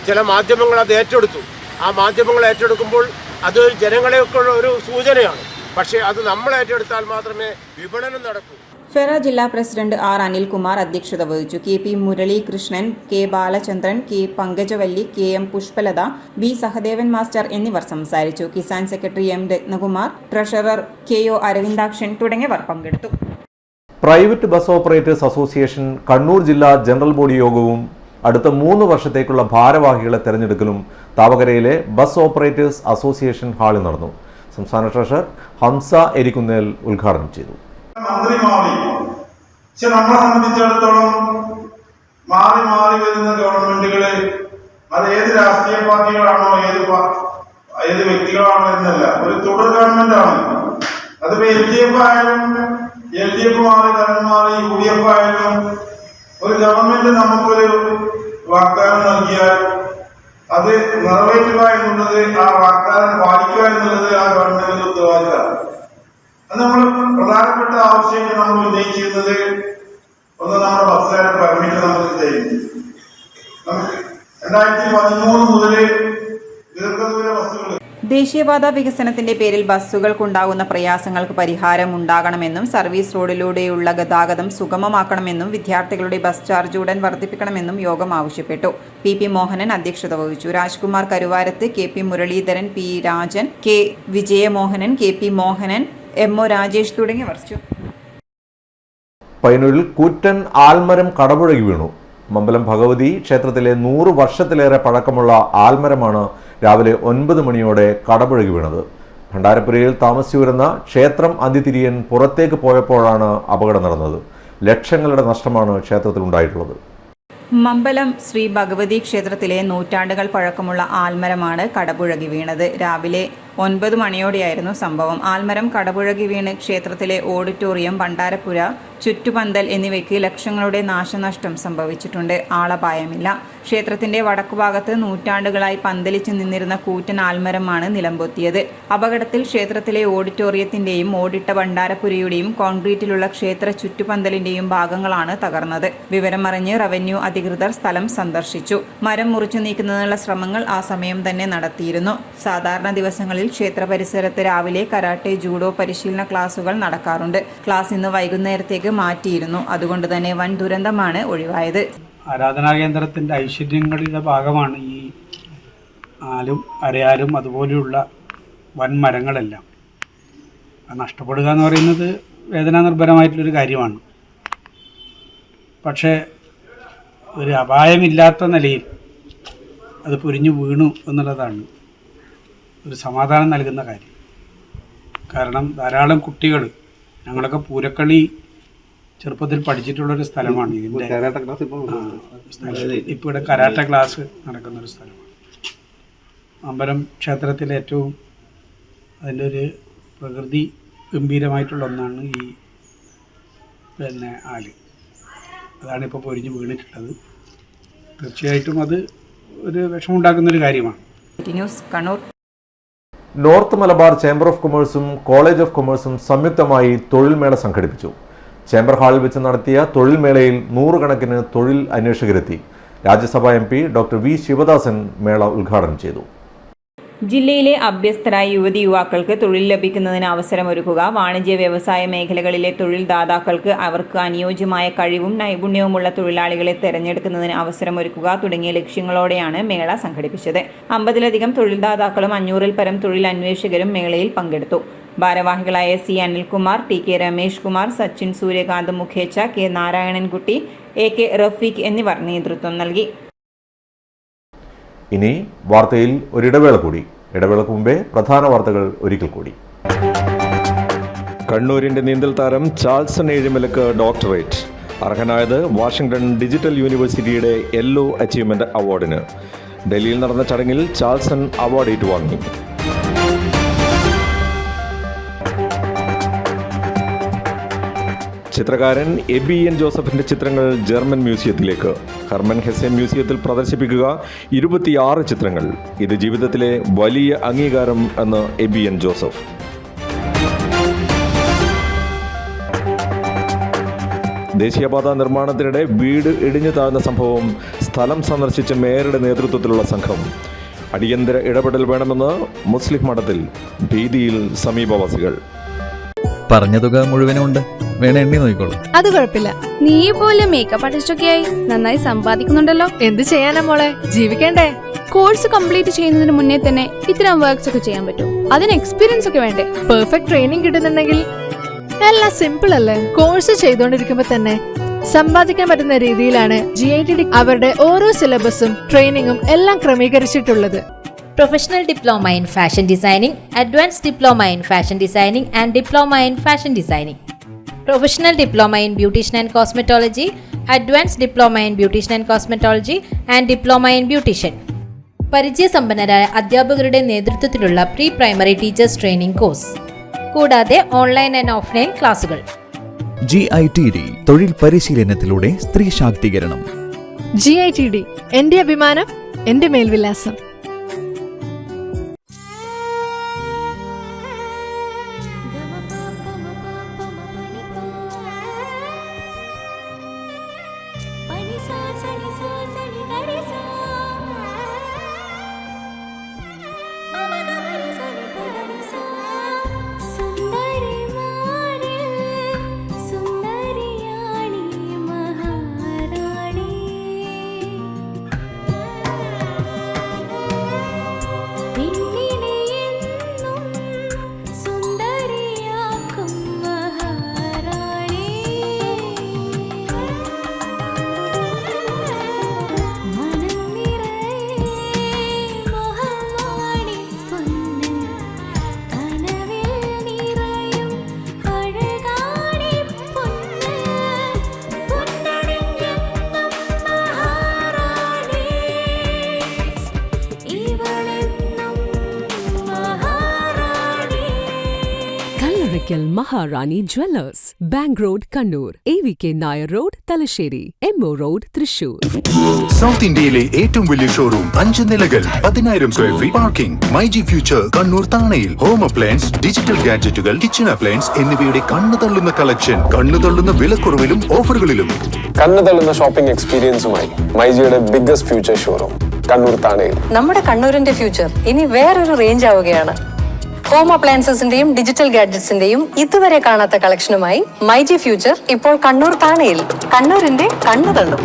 ചില മാധ്യമങ്ങൾ അത് ഏറ്റെടുത്തു. ആ മാധ്യമങ്ങൾ ഏറ്റെടുക്കുമ്പോൾ അത് ജനങ്ങളെയൊക്കെ ഒരു സൂചനയാണ്. പക്ഷേ അത് നമ്മൾ ഏറ്റെടുത്താൽ മാത്രമേ വിപണനം നടക്കൂ. ഫെറ ജില്ലാ പ്രസിഡന്റ് ആർ അനിൽകുമാർ അധ്യക്ഷത വഹിച്ചു. K P Muralikrishnan, K Balachandran, K Pankajavalli, K M Pushpalatha, B Sahadevan master എന്നിവർ സംസാരിച്ചു. Kisan secretary M Ratnakumar, treasurer K O Aravindakshan തുടങ്ങിയവർ പങ്കെടുത്തു. Private bus operators association Kannur ജില്ലാ ജനറൽ ബോഡി യോഗവും അടുത്ത 3 വർഷത്തേക്കുള്ള ഭാരവാഹികളെ തെരഞ്ഞെടുക്കലും താവകരയിലെ ബസ് ഓപ്പറേറ്റേഴ്സ് അസോസിയേഷൻ ഹാളിൽ നടന്നു. സംസ്ഥാന ട്രഷറർ ഹംസ എരിക്കുന്നേൽ ഉദ്ഘാടനം ചെയ്തു. മന്ത്രി മാറി, പക്ഷെ നമ്മളെ സംബന്ധിച്ചിടത്തോളം മാറി വരുന്ന ഗവൺമെന്റുകള് അത് ഏത് രാഷ്ട്രീയ പാർട്ടികളാണോ ഏത് വ്യക്തികളാണോ എന്നല്ല, ഒരു തുടർ ഗവൺമെന്റ് ആണ്. അതിപ്പോ LDF ആയാലും LDF മാറി UDF ആയാലും ഒരു ഗവൺമെന്റ് നമുക്കൊരു വാഗ്ദാനം നൽകിയാൽ അത് നിറവേറ്റുക എന്നുള്ളത്, ആ വാഗ്ദാനം പാലിക്കുക എന്നുള്ളത് ആ ഗവൺമെന്റിന്റെ ഉത്തരവാദിത്തമാണ്. അത് നമ്മൾ പ്രധാനപ്പെട്ട ആവശ്യങ്ങൾ നമ്മൾ ഉന്നയിച്ചിരുന്നത് ഒന്ന് നമ്മുടെ ബസ്സുകാരെ പെർമിറ്റ് നമുക്ക് ചെയ്യുന്നു. 2013 മുതൽ ദീർഘദൂര ബസ്സുകൾ ദേശീയപാത വികസനത്തിന്റെ പേരിൽ ബസ്സുകൾക്കുണ്ടാകുന്ന പ്രയാസങ്ങൾക്ക് പരിഹാരം ഉണ്ടാകണമെന്നും സർവീസ് റോഡിലൂടെയുള്ള ഗതാഗതം സുഗമമാക്കണമെന്നും വിദ്യാർത്ഥികളുടെ ബസ് ചാർജ് ഉടൻ വർദ്ധിപ്പിക്കണമെന്നും യോഗം ആവശ്യപ്പെട്ടു. പി മോഹനൻ അധ്യക്ഷത വഹിച്ചു. Rajkumar Karuvarath, K P Muraleedharan, P Rajan, K Vijayamohanan, K P Mohanan, M O Rajesh തുടങ്ങിയവർ. പയ്യന്നൂരിൽ കൂറ്റൻ ആൽമരം കടപുഴകി വീണു. മമ്പലം ഭഗവതി ക്ഷേത്രത്തിലെ 100 വർഷത്തിലേറെ പഴക്കമുള്ള ആൽമരമാണ് രാവിലെ 9 മണിയോടെ കടപുഴകി വീണത്. ഭണ്ഡാരപ്പുരയിൽ താമസിച്ചു വരുന്ന ക്ഷേത്രം അന്തിതിരിയൻ പുറത്തേക്ക് പോയപ്പോഴാണ് അപകടം നടന്നത്. ലക്ഷങ്ങളുടെ നഷ്ടമാണ് ക്ഷേത്രത്തിലുണ്ടായിട്ടുള്ളത്. മമ്പലം ശ്രീ ഭഗവതി ക്ഷേത്രത്തിലെ നൂറ്റാണ്ടുകൾ പഴക്കമുള്ള ആൽമരമാണ് കടപുഴകി വീണത്. രാവിലെ 9 മണിയോടെയായിരുന്നു സംഭവം. ആൽമരം കടപുഴകി വീണ് ക്ഷേത്രത്തിലെ ഓഡിറ്റോറിയം, ഭണ്ഡാരപ്പുര, ചുറ്റുപന്തൽ എന്നിവയ്ക്ക് ലക്ഷങ്ങളുടെ നാശനഷ്ടം സംഭവിച്ചിട്ടുണ്ട്. ആളപായമില്ല. ക്ഷേത്രത്തിന്റെ വടക്കുഭാഗത്ത് നൂറ്റാണ്ടുകളായി പന്തലിച്ചു നിന്നിരുന്ന കൂറ്റൻ ആൽമരമാണ് നിലംപൊത്തിയത്. അപകടത്തിൽ ക്ഷേത്രത്തിലെ ഓഡിറ്റോറിയത്തിന്റെയും ഓടിട്ട ഭണ്ഡാരപ്പുരയുടെയും കോൺക്രീറ്റിലുള്ള ക്ഷേത്ര ചുറ്റുപന്തലിന്റെയും ഭാഗങ്ങളാണ് തകർന്നത്. വിവരമറിഞ്ഞ് റവന്യൂ അധികൃതർ സ്ഥലം സന്ദർശിച്ചു. മരം മുറിച്ചു നീക്കുന്നതിനുള്ള ശ്രമങ്ങൾ ആ സമയം തന്നെ നടത്തിയിരുന്നു. സാധാരണ ദിവസങ്ങളിൽ ക്ഷേത്ര പരിസരത്ത് രാവിലെ കരാട്ടെ, ജൂഡോ പരിശീലന ക്ലാസുകൾ നടക്കാറുണ്ട്. ക്ലാസ് ഇന്ന് വൈകുന്നേരത്തേക്ക് മാറ്റിയിരുന്നു. അതുകൊണ്ട് തന്നെ വൻ ദുരന്തമാണ് ഒഴിവായത്. ആരാധനാ കേന്ദ്രത്തിൻ്റെ ഐശ്വര്യങ്ങളുടെ ഭാഗമാണ് ഈ ആലും അരയാലും അതുപോലെയുള്ള വൻ മരങ്ങളെല്ലാം. അത് നഷ്ടപ്പെടുക എന്ന് പറയുന്നത് വേദനാനിർഭരമായിട്ടുള്ളൊരു കാര്യമാണ്. പക്ഷേ ഒരു അപായമില്ലാത്ത നിലയിൽ അത് പൊരിഞ്ഞു വീണു എന്നുള്ളതാണ് ഒരു സമാധാനം നൽകുന്ന കാര്യം. കാരണം ധാരാളം കുട്ടികൾ, ഞങ്ങളൊക്കെ പൂരക്കളി ചെറുപ്പത്തിൽ പഠിച്ചിട്ടുള്ളൊരു സ്ഥലമാണ്. ഇതിൻ്റെ ഇപ്പോൾ ഇവിടെ കരാട്ട ക്ലാസ് നടക്കുന്നൊരു സ്ഥലമാണ്. അമ്പലം ക്ഷേത്രത്തിലെ ഏറ്റവും അതിൻ്റെ ഒരു പ്രകൃതി ഗംഭീരമായിട്ടുള്ള ഒന്നാണ് ഈ ആല്. അതാണിപ്പോൾ പൊരിഞ്ഞ് വീണിട്ടുള്ളത്. തീർച്ചയായിട്ടും അത് ഒരു വിഷമമുണ്ടാക്കുന്നൊരു കാര്യമാണ്. News Kannur. North Malabar chamber of കൊമേഴ്സും കോളേജ് ഓഫ് കൊമേഴ്സും സംയുക്തമായി തൊഴിൽ മേള സംഘടിപ്പിച്ചു. ചേംബർ ഹാളിൽ വെച്ച് നടത്തിയ തൊഴിൽ മേളയിൽ 100 കണക്കിന് തൊഴിൽ അന്വേഷകരെത്തി. രാജ്യസഭാ MP ഡോക്ടർ വി ശിവദാസൻ മേള ഉദ്ഘാടനം ചെയ്തു. ജില്ലയിലെ അഭ്യസ്തരായ യുവതി യുവാക്കൾക്ക് തൊഴിൽ ലഭിക്കുന്നതിന് അവസരമൊരുക്കുക, വാണിജ്യ വ്യവസായ മേഖലകളിലെ തൊഴിൽ ദാതാക്കൾക്ക് അവർക്ക് അനുയോജ്യമായ കഴിവും നൈപുണ്യവുമുള്ള തൊഴിലാളികളെ തെരഞ്ഞെടുക്കുന്നതിന് അവസരമൊരുക്കുക തുടങ്ങിയ ലക്ഷ്യങ്ങളോടെയാണ് മേള സംഘടിപ്പിച്ചത്. 50-ലധികം തൊഴിൽ ദാതാക്കളും 500-ൽ പരം തൊഴിൽ അന്വേഷകരും മേളയിൽ പങ്കെടുത്തു. ഭാരവാഹികളായ C. Anilkumar, T. K. Ramesh Kumar, Sachin Suryakant മുഖേച്ച, K. Narayanankutty, A. K. Rafeeq എന്നിവർ നേതൃത്വം നൽകി. ഇനി വാർത്തയിൽ ഒരിടവേള കൂടി. ഇടവേളക്ക് മുമ്പേ പ്രധാന വാർത്തകൾ ഒരിക്കൽ കൂടി. കണ്ണൂരിന്റെ നീന്തൽ താരം ചാൾസൺ ഏഴിമലക്ക് ഡോക്ടറേറ്റ്. അർഹനായത് വാഷിംഗ്ടൺ ഡിജിറ്റൽ യൂണിവേഴ്സിറ്റിയുടെ യെല്ലോ അച്ചീവ്മെന്റ് അവാർഡിന്. ഡൽഹിയിൽ നടന്ന ചടങ്ങിൽ ചാൾസൺ അവാർഡ് ഏറ്റുവാങ്ങി. ചിത്രകാരൻ എബി എൻ ജോസഫിന്റെ ചിത്രങ്ങൾ ജർമ്മൻ മ്യൂസിയത്തിലേക്ക്. ഹെർമൻ ഹെസ്സെ മ്യൂസിയത്തിൽ പ്രദർശിപ്പിക്കുക 26 ചിത്രങ്ങൾ. ഇത് ജീവിതത്തിലെ വലിയ അംഗീകാരം എന്ന് എബി എൻ ജോസഫ്. ദേശീയപാത നിർമ്മാണത്തിനിടെ വീട് ഇടിഞ്ഞു താഴ്ന്ന സംഭവം സ്ഥലം സന്ദർശിച്ച മേയറുടെ നേതൃത്വത്തിലുള്ള സംഘം. അടിയന്തര ഇടപെടൽ വേണമെന്ന് മുസ്ലിം മഠത്തിൽ. ഭീതിയിൽ സമീപവാസികൾ. പറഞ്ഞ തുക മുഴുവനും ഉണ്ട്, വേണേ എണ്ണി നോക്കിക്കോളൂ. അത് കുഴപ്പമില്ല. നീ പോലെ മേക്കപ്പ് ആർട്ടിസ്റ്റൊക്കെ ആയി നന്നായി സമ്പാദിക്കുന്നുണ്ടല്ലോ. എന്ത് ചെയ്യാനാ മോളെ, ജീവിക്കണ്ടേ? കോഴ്സ് കംപ്ലീറ്റ് ചെയ്യുന്നതിന് മുന്നേ തന്നെ ഇത്തരം വർക്ക്സ് ഒക്കെ ചെയ്യാൻ പറ്റും. അതിന് എക്സ്പീരിയൻസ് ഒക്കെ വേണ്ടേ? പെർഫെക്റ്റ് ട്രെയിനിങ് കിട്ടുന്നുണ്ടെങ്കിൽ എല്ലാം സിമ്പിൾ അല്ലേ? കോഴ്സ് ചെയ്തുകൊണ്ടിരിക്കുമ്പോ തന്നെ സമ്പാദിക്കാൻ പറ്റുന്ന രീതിയിലാണ് GITD അവരുടെ ഓരോ സിലബസും ട്രെയിനിങ്ങും എല്ലാം ക്രമീകരിച്ചിട്ടുള്ളത്. Professional Diploma in Fashion Designing, Advanced Diploma in Fashion Designing and Diploma in Fashion Designing. Professional Diploma in Beautician and Cosmetology, Advanced Diploma in Beautician and Cosmetology and Diploma in Beautician. പരിചയസമ്പന്നരായ അധ്യാപകരുടെ നേതൃത്വത്തിലുള്ള pre primary teachers training course, കൂടാതെ online and offline ക്ലാസുകൾ. GITD തൊഴിൽ പരിശീലനത്തിലൂടെ സ്ത്രീ ശാക്തീകരണം. GITD എന്റെ അഭിമാനം, എന്റെ മേൽവിലാസം. Maharani Jewellers, Bank Road, Kannur, AVK Nair Road, Talasheri, MO Road, Thrissur. South ഇന്ത്യയിലെ ഏറ്റവും വലിയ ഷോറൂം, 5 നിലകൾ, 10,000 square feet parking. MyG future Kannur താണയിൽ. ഹോം അപ്ലയൻസ്, ഡിജിറ്റൽ ഗാഡ്ജറ്റുകൾ, കിച്ചൺ അപ്ലയൻസ് എന്നിവയുടെ കണ്ണു തള്ളുന്ന കളക്ഷൻ, കണ്ണു തള്ളുന്ന വിലക്കുറവിലും ഓഫറുകളിലും. കണ്ണു തള്ളുന്ന ഷോപ്പിംഗ് എക്സ്പീരിയൻസുമായി മൈജിയുടെ ബിഗ്ഗസ്റ്റ് ഫ്യൂച്ചർ ഷോറൂം കണ്ണൂർ താണയിൽ. നമ്മുടെ കണ്ണൂരിന്റെ ഫ്യൂച്ചർ ഇനി വേറൊരു റേഞ്ച് ആവുകയാണ്. ഹോം അപ്ലയൻസസിന്റെയും ഡിജിറ്റൽ ഗാഡ്ജറ്റ്സിന്റെയും ഇതുവരെ കാണാത്ത കളക്ഷനുമായി മൈജി ഫ്യൂച്ചർ ഇപ്പോൾ കണ്ണൂർ താണയിൽ. കണ്ണൂരിന്റെ കണ്ണു തള്ളും.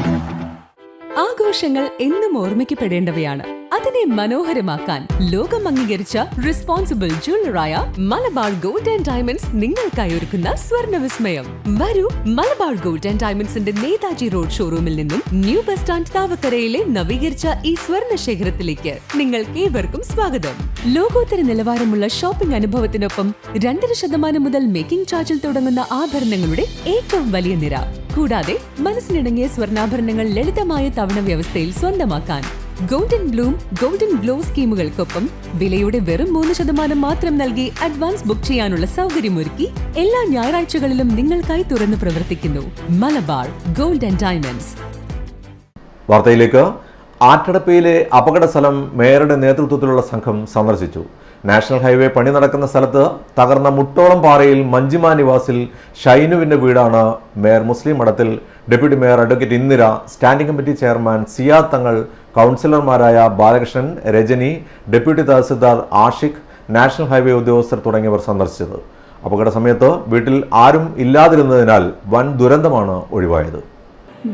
ആഘോഷങ്ങൾ എന്നും ഓർമ്മിക്കപ്പെടേണ്ടവയാണ്. അതിനെ മനോഹരമാക്കാൻ ലോകം അംഗീകരിച്ച റെസ്പോൺസിബിൾ ജ്വല്ലറായ മലബാർ ഗോൾഡ് ആൻഡ് ഡയമണ്ട്സ് നിങ്ങൾക്കായി ഒരുക്കുന്ന സ്വർണ്ണ വിസ്മയം. വരൂ, മലബാർ ഗോൾഡ് ആൻഡ് ഡയമണ്ട്സിന്റെ നേതാജി റോഡ് ഷോറൂമിൽ നിന്നും ന്യൂ ബസ് സ്റ്റാൻഡ് താവക്കരയിലെ നവീകരിച്ച ഈ സ്വർണ്ണ ശേഖരത്തിലേക്ക് നിങ്ങൾക്ക് ഏവർക്കും സ്വാഗതം. ലോകോത്തര നിലവാരമുള്ള ഷോപ്പിംഗ് അനുഭവത്തിനൊപ്പം 2% മുതൽ മേക്കിംഗ് ചാർജിൽ തുടങ്ങുന്ന ആഭരണങ്ങളുടെ ഏറ്റവും വലിയ നിര. കൂടാതെ മനസ്സിനിണങ്ങിയ സ്വർണ്ണാഭരണങ്ങൾ ലളിതമായ തവണ വ്യവസ്ഥയിൽ സ്വന്തമാക്കാൻ ഗോൾഡൻ ബ്ലൂം, ഗോൾഡൻ ഗ്ലോ സ്കീമുകൾക്കൊപ്പം വിലയുടെ വെറും 3% മാത്രം നൽകി അഡ്വാൻസ് ബുക്ക് ചെയ്യാനുള്ള സൗകര്യമൊരുക്കി എല്ലാ ഞായറാഴ്ചകളിലും നിങ്ങൾക്കായി തുറന്നു പ്രവർത്തിക്കുന്നു മലബാർ ഗോൾഡ് ആൻഡ് ഡയമണ്ട്സ്. വാർത്തയിലേക്ക്. ആറ്റടപ്പയിലെ അപകട സ്ഥലം മേയറുടെ നേതൃത്വത്തിലുള്ള സംഘം സന്ദർശിച്ചു. നാഷണൽ ഹൈവേ പണി നടക്കുന്ന സ്ഥലത്ത് തകർന്ന മുട്ടോളം പാറയിൽ മഞ്ജിമ നിവാസിൽ ഷൈനുവിന്റെ വീടാണ് mayor Muslim Madathil deputy mayor advocate Indira, standing committee chairman Siyad Thangal, കൗൺസിലർമാരായ Balakrishnan, Rajani, deputy tahsildar Ashiq, national highway ഉദ്യോഗസ്ഥർ തുടങ്ങിയവർ സന്ദർശിച്ചത്. അപകട സമയത്ത് വീട്ടിൽ ആരും ഇല്ലാതിരുന്നതിനാൽ വൻ ദുരന്തമാണ് ഒഴിവായത്.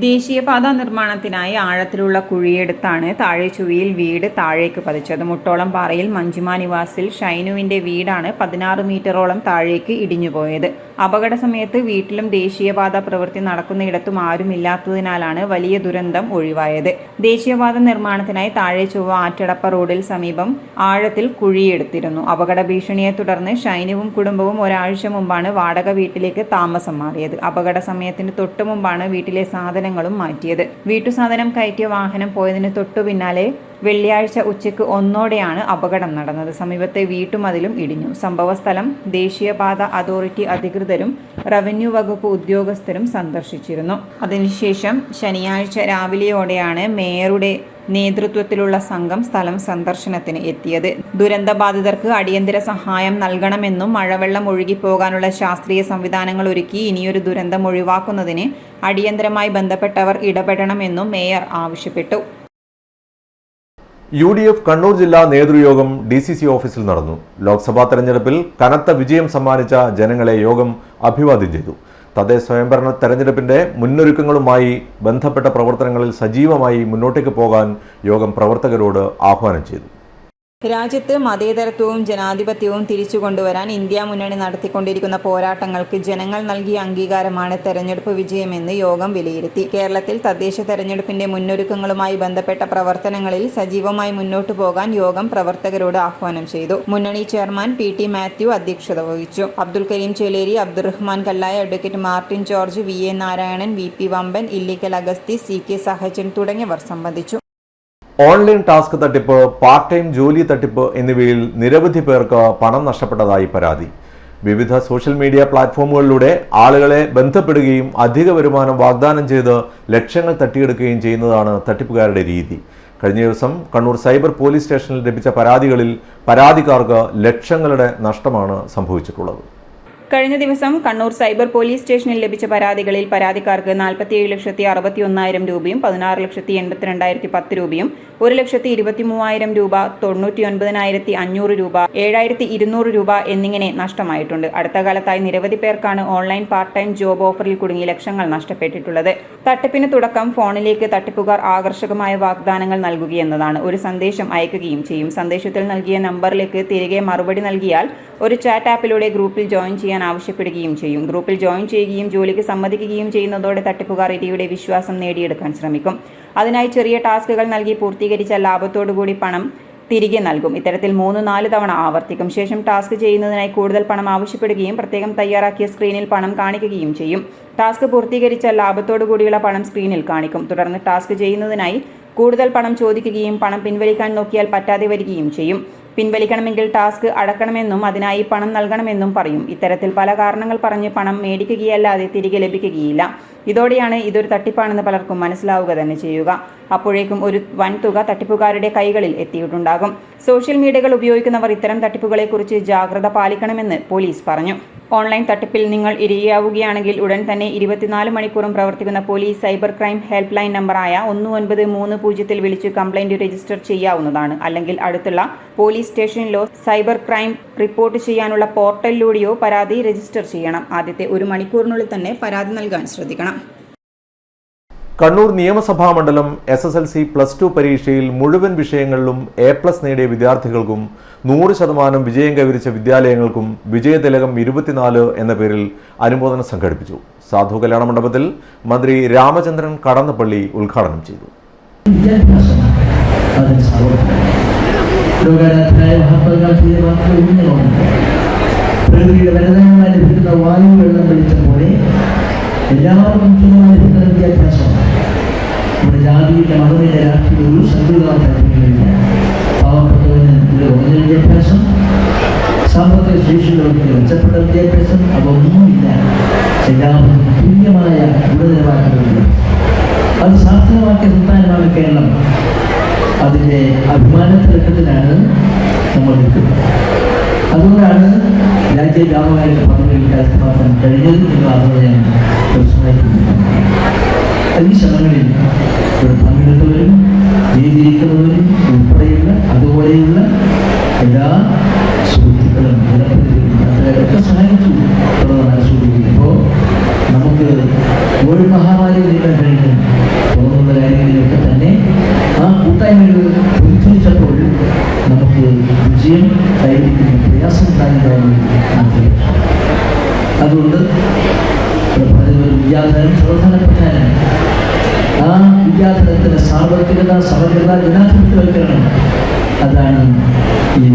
ദേശീയപാത നിർമ്മാണത്തിനായി ആഴത്തിലുള്ള കുഴിയെടുത്താണ് താഴെച്ചുഴിയിൽ വീട് താഴേക്ക് പതിച്ചത്. മുട്ടോളം പാറയിൽ മഞ്ജിമ നിവാസിൽ ഷൈനുവിന്റെ വീടാണ് 16 മീറ്ററോളം താഴേക്ക് ഇടിഞ്ഞുപോയത്. അപകട സമയത്ത് വീട്ടിലും ദേശീയപാത പ്രവൃത്തി നടക്കുന്നയിടത്തും ആരുമില്ലാത്തതിനാലാണ് വലിയ ദുരന്തം ഒഴിവായത്. ദേശീയപാത നിർമ്മാണത്തിനായി താഴെ ചൊവ്വ ആറ്റടപ്പ റോഡിൽ സമീപം ആഴത്തിൽ കുഴിയെടുത്തിരുന്നു. അപകട ഭീഷണിയെ തുടർന്ന് ഷൈനുവും കുടുംബവും ഒരാഴ്ച മുമ്പാണ് വാടക വീട്ടിലേക്ക് താമസം മാറിയത്. അപകട സമയത്തിന് തൊട്ടു മുമ്പാണ് വീട്ടിലെ സാധനങ്ങളും മാറ്റിയത്. വീട്ടുസാധനം കയറ്റിയ വാഹനം പോയതിന് തൊട്ടു പിന്നാലെ വെള്ളിയാഴ്ച ഉച്ചയ്ക്ക് 1:00-ഓടെയാണ് അപകടം നടന്നത്. സമീപത്തെ വീട്ടുമതിലും ഇടിഞ്ഞു. സംഭവസ്ഥലം ദേശീയപാത അതോറിറ്റി അധികൃതരും റവന്യൂ വകുപ്പ് ഉദ്യോഗസ്ഥരും സന്ദർശിച്ചിരുന്നു. അതിനുശേഷം ശനിയാഴ്ച രാവിലെയോടെയാണ് മേയറുടെ നേതൃത്വത്തിലുള്ള സംഘം സ്ഥലം സന്ദർശനത്തിന് എത്തിയത്. ദുരന്തബാധിതർക്ക് അടിയന്തര സഹായം നൽകണമെന്നും മഴവെള്ളം ഒഴുകിപ്പോകാനുള്ള ശാസ്ത്രീയ സംവിധാനങ്ങൾ ഒരുക്കി ഇനിയൊരു ദുരന്തം ഒഴിവാക്കുന്നതിന് അടിയന്തരമായി ബന്ധപ്പെട്ടവർ ഇടപെടണമെന്നും മേയർ ആവശ്യപ്പെട്ടു. UDF കണ്ണൂർ ജില്ലാ നേതൃയോഗം DCC ഓഫീസിൽ നടന്നു. ലോക്സഭാ തെരഞ്ഞെടുപ്പിൽ കനത്ത വിജയം സമ്മാനിച്ച ജനങ്ങളെ യോഗം അഭിവാദ്യം ചെയ്തു. തദ്ദേശ സ്വയംഭരണ തെരഞ്ഞെടുപ്പിന്റെ മുന്നൊരുക്കങ്ങളുമായി ബന്ധപ്പെട്ട പ്രവർത്തനങ്ങളിൽ സജീവമായി മുന്നോട്ടേക്ക് പോകാൻ യോഗം പ്രവർത്തകരോട് ആഹ്വാനം ചെയ്തു. രാജ്യത്ത് മതേതരത്വവും ജനാധിപത്യവും തിരിച്ചു കൊണ്ടുവരാൻ ഇന്ത്യ മുന്നണി നടത്തിക്കൊണ്ടിരിക്കുന്ന പോരാട്ടങ്ങൾക്ക് ജനങ്ങൾ നൽകിയ അംഗീകാരമാണ് തെരഞ്ഞെടുപ്പ് വിജയമെന്ന് യോഗം വിലയിരുത്തി. കേരളത്തിൽ തദ്ദേശ തെരഞ്ഞെടുപ്പിന്റെ മുന്നൊരുക്കങ്ങളുമായി ബന്ധപ്പെട്ട പ്രവർത്തനങ്ങളിൽ സജീവമായി മുന്നോട്ടു പോകാൻ യോഗം പ്രവർത്തകരോട് ആഹ്വാനം ചെയ്തു. മുന്നണി ചെയർമാൻ PT മാത്യു അധ്യക്ഷത വഹിച്ചു. Abdul Kareem Cheleri, Abdurahman Kallaya, advocate Martin George, VA Narayanan, VP Vamban, Illikkal Agasthi, CK Sahajan തുടങ്ങിയവർ സംബന്ധിച്ചു. ഓൺലൈൻ ടാസ്ക് തട്ടിപ്പ്, പാർട്ട് ടൈം ജോലി തട്ടിപ്പ് എന്നിവയിൽ നിരവധി പേർക്ക് പണം നഷ്ടപ്പെട്ടതായി പരാതി. വിവിധ സോഷ്യൽ മീഡിയ പ്ലാറ്റ്ഫോമുകളിലൂടെ ആളുകളെ ബന്ധപ്പെടുകയും അധിക വരുമാനം വാഗ്ദാനം ചെയ്ത് ലക്ഷങ്ങൾ തട്ടിയെടുക്കുകയും ചെയ്യുന്നതാണ് തട്ടിപ്പുകാരുടെ രീതി. കഴിഞ്ഞ ദിവസം കണ്ണൂർ സൈബർ പോലീസ് സ്റ്റേഷനിൽ ലഭിച്ച പരാതികളിൽ പരാതിക്കാർക്ക് ലക്ഷങ്ങളുടെ നഷ്ടമാണ് സംഭവിച്ചിട്ടുള്ളത്. കഴിഞ്ഞ ദിവസം കണ്ണൂർ സൈബർ പോലീസ് സ്റ്റേഷനിൽ ലഭിച്ച പരാതികളിൽ പരാതിക്കാർക്ക് 47,61,000 രൂപയും 16,82,510 രൂപയും 1,23,000 രൂപ, 99,500 രൂപ, 7,200 രൂപ എന്നിങ്ങനെ നഷ്ടമായിട്ടുണ്ട്. അടുത്ത കാലത്തായി നിരവധി പേർക്കാണ് ഓൺലൈൻ പാർട്ട് ടൈം ജോബ് ഓഫറിൽ കുടുങ്ങി ലക്ഷങ്ങൾ നഷ്ടപ്പെട്ടിട്ടുള്ളത്. തട്ടിപ്പിന് തുടക്കം ഫോണിലേക്ക് തട്ടിപ്പുകാർ ആകർഷകമായ വാഗ്ദാനങ്ങൾ നൽകുകയെന്നതാണ്. ഒരു സന്ദേശം അയക്കുകയും ചെയ്യും. സന്ദേശത്തിൽ നൽകിയ നമ്പറിലേക്ക് തിരികെ മറുപടി നൽകിയാൽ ഒരു ചാറ്റ് ആപ്പിലൂടെ ഗ്രൂപ്പിൽ ജോയിൻ ചെയ്യാൻ ആവശ്യപ്പെടുകയും ചെയ്യും. ഗ്രൂപ്പിൽ ജോയിൻ ചെയ്യുകയും ജോലിക്ക് സമ്മതിക്കുകയും ചെയ്യുന്നതോടെ തട്ടിപ്പുകാർ ഇരയുടെ വിശ്വാസം നേടിയെടുക്കാൻ ശ്രമിക്കും. അതിനായി ചെറിയ ടാസ്കുകൾ നൽകി പൂർത്തീകരിച്ച ലാഭത്തോടുകൂടി പണം തിരികെ നൽകും. ഇത്തരത്തിൽ 3-4 തവണ ആവർത്തിക്കും. ശേഷം ടാസ്ക് ചെയ്യുന്നതിനായി കൂടുതൽ പണം ആവശ്യപ്പെടുകയും പ്രത്യേകം തയ്യാറാക്കിയ സ്ക്രീനിൽ പണം കാണിക്കുകയും ചെയ്യും. ടാസ്ക് പൂർത്തീകരിച്ച ലാഭത്തോടുകൂടിയുള്ള പണം സ്ക്രീനിൽ കാണിക്കും. തുടർന്ന് ടാസ്ക് ചെയ്യുന്നതിനായി കൂടുതൽ പണം ചോദിക്കുകയും പണം പിൻവലിക്കാൻ നോക്കിയാൽ പറ്റാതെ വരികയും ചെയ്യും. പിൻവലിക്കണമെങ്കിൽ ടാസ്ക് അടക്കണമെന്നും അതിനായി പണം നൽകണമെന്നും പറയും. ഇത്തരത്തിൽ പല കാരണങ്ങൾ പറഞ്ഞ് പണം മേടിക്കുകയല്ലാതെ തിരികെ ലഭിക്കുകയില്ല. ഇതോടെയാണ് ഇതൊരു തട്ടിപ്പാണെന്ന് പലർക്കും മനസ്സിലാവുക തന്നെ ചെയ്യുക. അപ്പോഴേക്കും ഒരു വൻതുക തട്ടിപ്പുകാരുടെ കൈകളിൽ എത്തിയിട്ടുണ്ടാകും. സോഷ്യൽ മീഡിയകൾ ഉപയോഗിക്കുന്നവർ ഇത്തരം തട്ടിപ്പുകളെക്കുറിച്ച് ജാഗ്രത പാലിക്കണമെന്ന് പോലീസ് പറഞ്ഞു. ഓൺലൈൻ തട്ടിപ്പിൽ നിങ്ങൾ ഇരയാവുകയാണെങ്കിൽ ഉടൻ തന്നെ 24 മണിക്കൂറും പ്രവർത്തിക്കുന്ന police cyber crime help line നമ്പറായ 1930 വിളിച്ച് കംപ്ലൈന്റ് രജിസ്റ്റർ ചെയ്യാവുന്നതാണ്. അല്ലെങ്കിൽ അടുത്തുള്ള പോലീസ് സ്റ്റേഷനിലോ സൈബർ ക്രൈം റിപ്പോർട്ട് ചെയ്യാനുള്ള പോർട്ടലിലൂടെയോ പരാതി രജിസ്റ്റർ ചെയ്യണം. ആദ്യത്തെ 1 മണിക്കൂറിനുള്ളിൽ തന്നെ പരാതി നൽകാൻ ശ്രദ്ധിക്കണം. കണ്ണൂർ നിയമസഭാ മണ്ഡലം SSLC +2 പരീക്ഷയിൽ മുഴുവൻ വിഷയങ്ങളിലും A+ നേടിയ വിദ്യാർത്ഥികൾക്കും 100% വിജയം കൈവരിച്ച വിദ്യാലയങ്ങൾക്കും വിജയതിലകം 24 എന്ന പേരിൽ അനുമോദനം സംഘടിപ്പിച്ചു. സാധു കല്യാണ മണ്ഡപത്തിൽ മന്ത്രി രാമചന്ദ്രൻ കടന്നപ്പള്ളി ഉദ്ഘാടനം ചെയ്തു. എല്ലാവർക്കും തുല്യമായി ലഭിക്കുന്ന വിദ്യാഭ്യാസമാണ്. നമ്മുടെ ജാതിയിലെ മതത്തിന്റെ രാഷ്ട്രീയ ഒരു സംഘടന പാവപ്പെട്ടവന് കുറഞ്ഞ വിദ്യാഭ്യാസം, സാമ്പത്തിക ശേഷിയുള്ളവർക്ക് മെച്ചപ്പെട്ട വിദ്യാഭ്യാസം, അതൊന്നുമില്ല. എല്ലാവർക്കും തുല്യമായ ഗുണനിലവാരമുള്ള അത് സാധ്യമാക്കിയ സംസ്ഥാനമാണ് കേരളം. അതിൻ്റെ അഭിമാനത്തിലക്കത്തിലാണ് നമ്മൾ നിൽക്കുന്നത്. അതുകൊണ്ടാണ് രാജ്യവ്യാപകമായിട്ട് പദവികൾ കരസ്ഥമാക്കാൻ കഴിഞ്ഞത് എന്ന് അതുകൊണ്ട് ഞാൻ ഈ ശ്രമങ്ങളിൽ പങ്കെടുത്തവരും ജീവിക്കുന്നവരും ഉൾപ്പെടെയുള്ള അതുപോലെയുള്ള എല്ലാ സുഹൃത്തുക്കളും ജനപ്രതിനിധികളും സഹായിച്ചു എന്നുള്ളതാണ് സൂചിപ്പിക്കുന്നത്. അപ്പോൾ നമുക്ക് കോവിഡ് മഹാമാരി നേരിടാൻ കഴിഞ്ഞു തോന്നുന്ന കാര്യങ്ങളിലൊക്കെ തന്നെ ആ കൂട്ടായ്മകൾ പ്രതിഫലിച്ചപ്പോൾ നമുക്ക് വിജയം കൈവരിക്കുന്ന പ്രയാസം ഉണ്ടായതായി അതുകൊണ്ട് വിദ്യാധനം പ്രധാനപ്പെട്ടാലും ആ വിദ്യാധനത്തിന് സാർവത്രികത, സമഗ്രത, ജനാധിപത്യവൽക്കരണം അതാണ് ഈ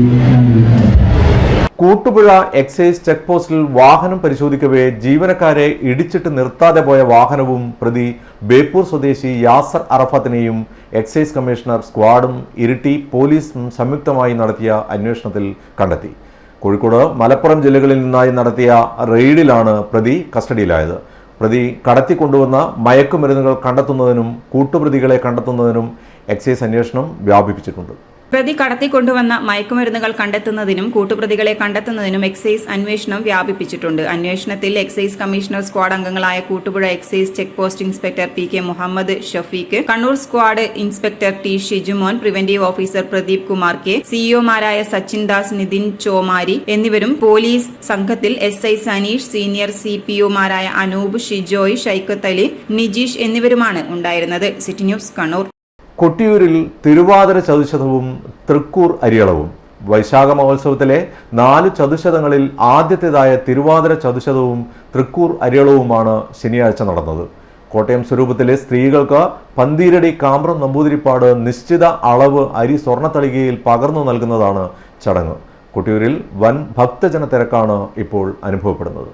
കൂട്ടുപുഴ എക്സൈസ് ചെക്ക് പോസ്റ്റിൽ വാഹനം പരിശോധിക്കവേ ജീവനക്കാരെ ഇടിച്ചിട്ട് നിർത്താതെ പോയ വാഹനവും പ്രതി ബേപ്പൂർ സ്വദേശി യാസർ അറഫത്തിനെയും എക്സൈസ് കമ്മീഷണർ സ്ക്വാഡും ഇരിട്ടി പോലീസും സംയുക്തമായി നടത്തിയ അന്വേഷണത്തിൽ കണ്ടെത്തി. കോഴിക്കോട്, മലപ്പുറം ജില്ലകളിൽ നിന്നായി നടത്തിയ റെയ്ഡിലാണ് പ്രതി കസ്റ്റഡിയിലായത്. പ്രതി കടത്തിക്കൊണ്ടുവന്ന മയക്കുമരുന്നുകൾ കണ്ടെത്തുന്നതിനും കൂട്ടുപ്രതികളെ കണ്ടെത്തുന്നതിനും എക്സൈസ് അന്വേഷണം വ്യാപിപ്പിച്ചിട്ടുണ്ട്. പ്രതി കടത്തിക്കൊണ്ടുവന്ന മയക്കുമരുന്നുകൾ കണ്ടെത്തുന്നതിനും കൂട്ടുപ്രതികളെ കണ്ടെത്തുന്നതിനും എക്സൈസ് അന്വേഷണം വ്യാപിപ്പിച്ചിട്ടുണ്ട്. അന്വേഷണത്തിൽ എക്സൈസ് കമ്മീഷണർ സ്ക്വാഡ് അംഗങ്ങളായ Koottupuzha excise check post inspector PK Muhammad Shafeeq, Kannur squad inspector T Shijumon, preventive officer Pradeep Kumar K, സിഇഒമാരായ സച്ചിൻ ദാസ്, നിതിൻ ചോമാരി എന്നിവരും പോലീസ് സംഘത്തിൽ SI സനീഷ്, സീനിയർ CPOമാരായ അനൂപ്, ഷിജോയ്, ഷൈക്കത്ത് അലി, നിജീഷ് എന്നിവരുമാണ് ഉണ്ടായിരുന്നത്. City news, Kannur. കൊട്ടിയൂരിൽ തിരുവാതിര ചതുശതവും തൃക്കൂർ അരിയളവും. വൈശാഖ മഹോത്സവത്തിലെ 4 ചതുശതങ്ങളിൽ ആദ്യത്തേതായ തിരുവാതിര ചതുശതവും തൃക്കൂർ അരിയളവുമാണ് ശനിയാഴ്ച നടന്നത്. കോട്ടയം സ്വരൂപത്തിലെ സ്ത്രീകൾക്ക് പന്തീരടി കാമ്പ്രം നമ്പൂതിരിപ്പാട് നിശ്ചിത അളവ് അരി സ്വർണ്ണത്തളികയിൽ പകർന്നു നൽകുന്നതാണ് ചടങ്ങ്. കൊട്ടിയൂരിൽ വൻ ഭക്തജന തിരക്കാണ് ഇപ്പോൾ അനുഭവപ്പെടുന്നത്.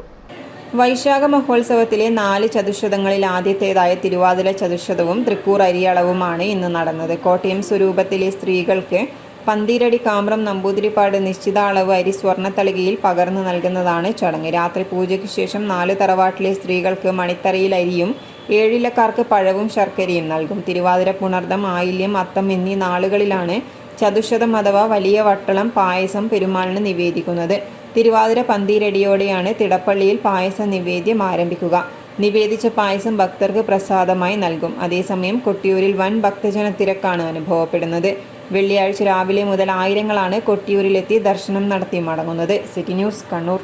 വൈശാഖ മഹോത്സവത്തിലെ 4 ചതുശതങ്ങളിൽ ആദ്യത്തേതായ തിരുവാതിര ചതുശതവും തൃക്കൂർ അരിയളവുമാണ് ഇന്ന് നടന്നത്. കോട്ടയം സ്വരൂപത്തിലെ സ്ത്രീകൾക്ക് പന്തീരടി കാമ്പ്രം നമ്പൂതിരിപ്പാട് നിശ്ചിത അളവ് അരി സ്വർണ്ണത്തളികയിൽ പകർന്നു നൽകുന്നതാണ് ചടങ്ങ്. രാത്രി പൂജയ്ക്ക് ശേഷം 4 തറവാട്ടിലെ സ്ത്രീകൾക്ക് മണിത്തറയിൽ അരിയും 7 ഇലക്കാർക്ക് പഴവും ശർക്കരയും നൽകും. തിരുവാതിര, പുണർദം, ആയില്യം, അത്തം എന്നീ നാളുകളിലാണ് ചതുശതം അഥവാ വലിയ വട്ടളം പായസം പെരുമാളിന് നിവേദിക്കുന്നത്. തിരുവാതിര പന്തീരടിയോടെയാണ് തിടപ്പള്ളിയിൽ പായസ നിവേദ്യം ആരംഭിക്കുക. നിവേദിച്ച പായസം ഭക്തർക്ക് പ്രസാദമായി നൽകും. അതേസമയം കൊട്ടിയൂരിൽ വൻ ഭക്തജന തിരക്കാണ് അനുഭവപ്പെടുന്നത്. വെള്ളിയാഴ്ച രാവിലെ മുതൽ ആയിരങ്ങളാണ് കൊട്ടിയൂരിലെത്തി ദർശനം നടത്തി മടങ്ങുന്നത്. City news, Kannur.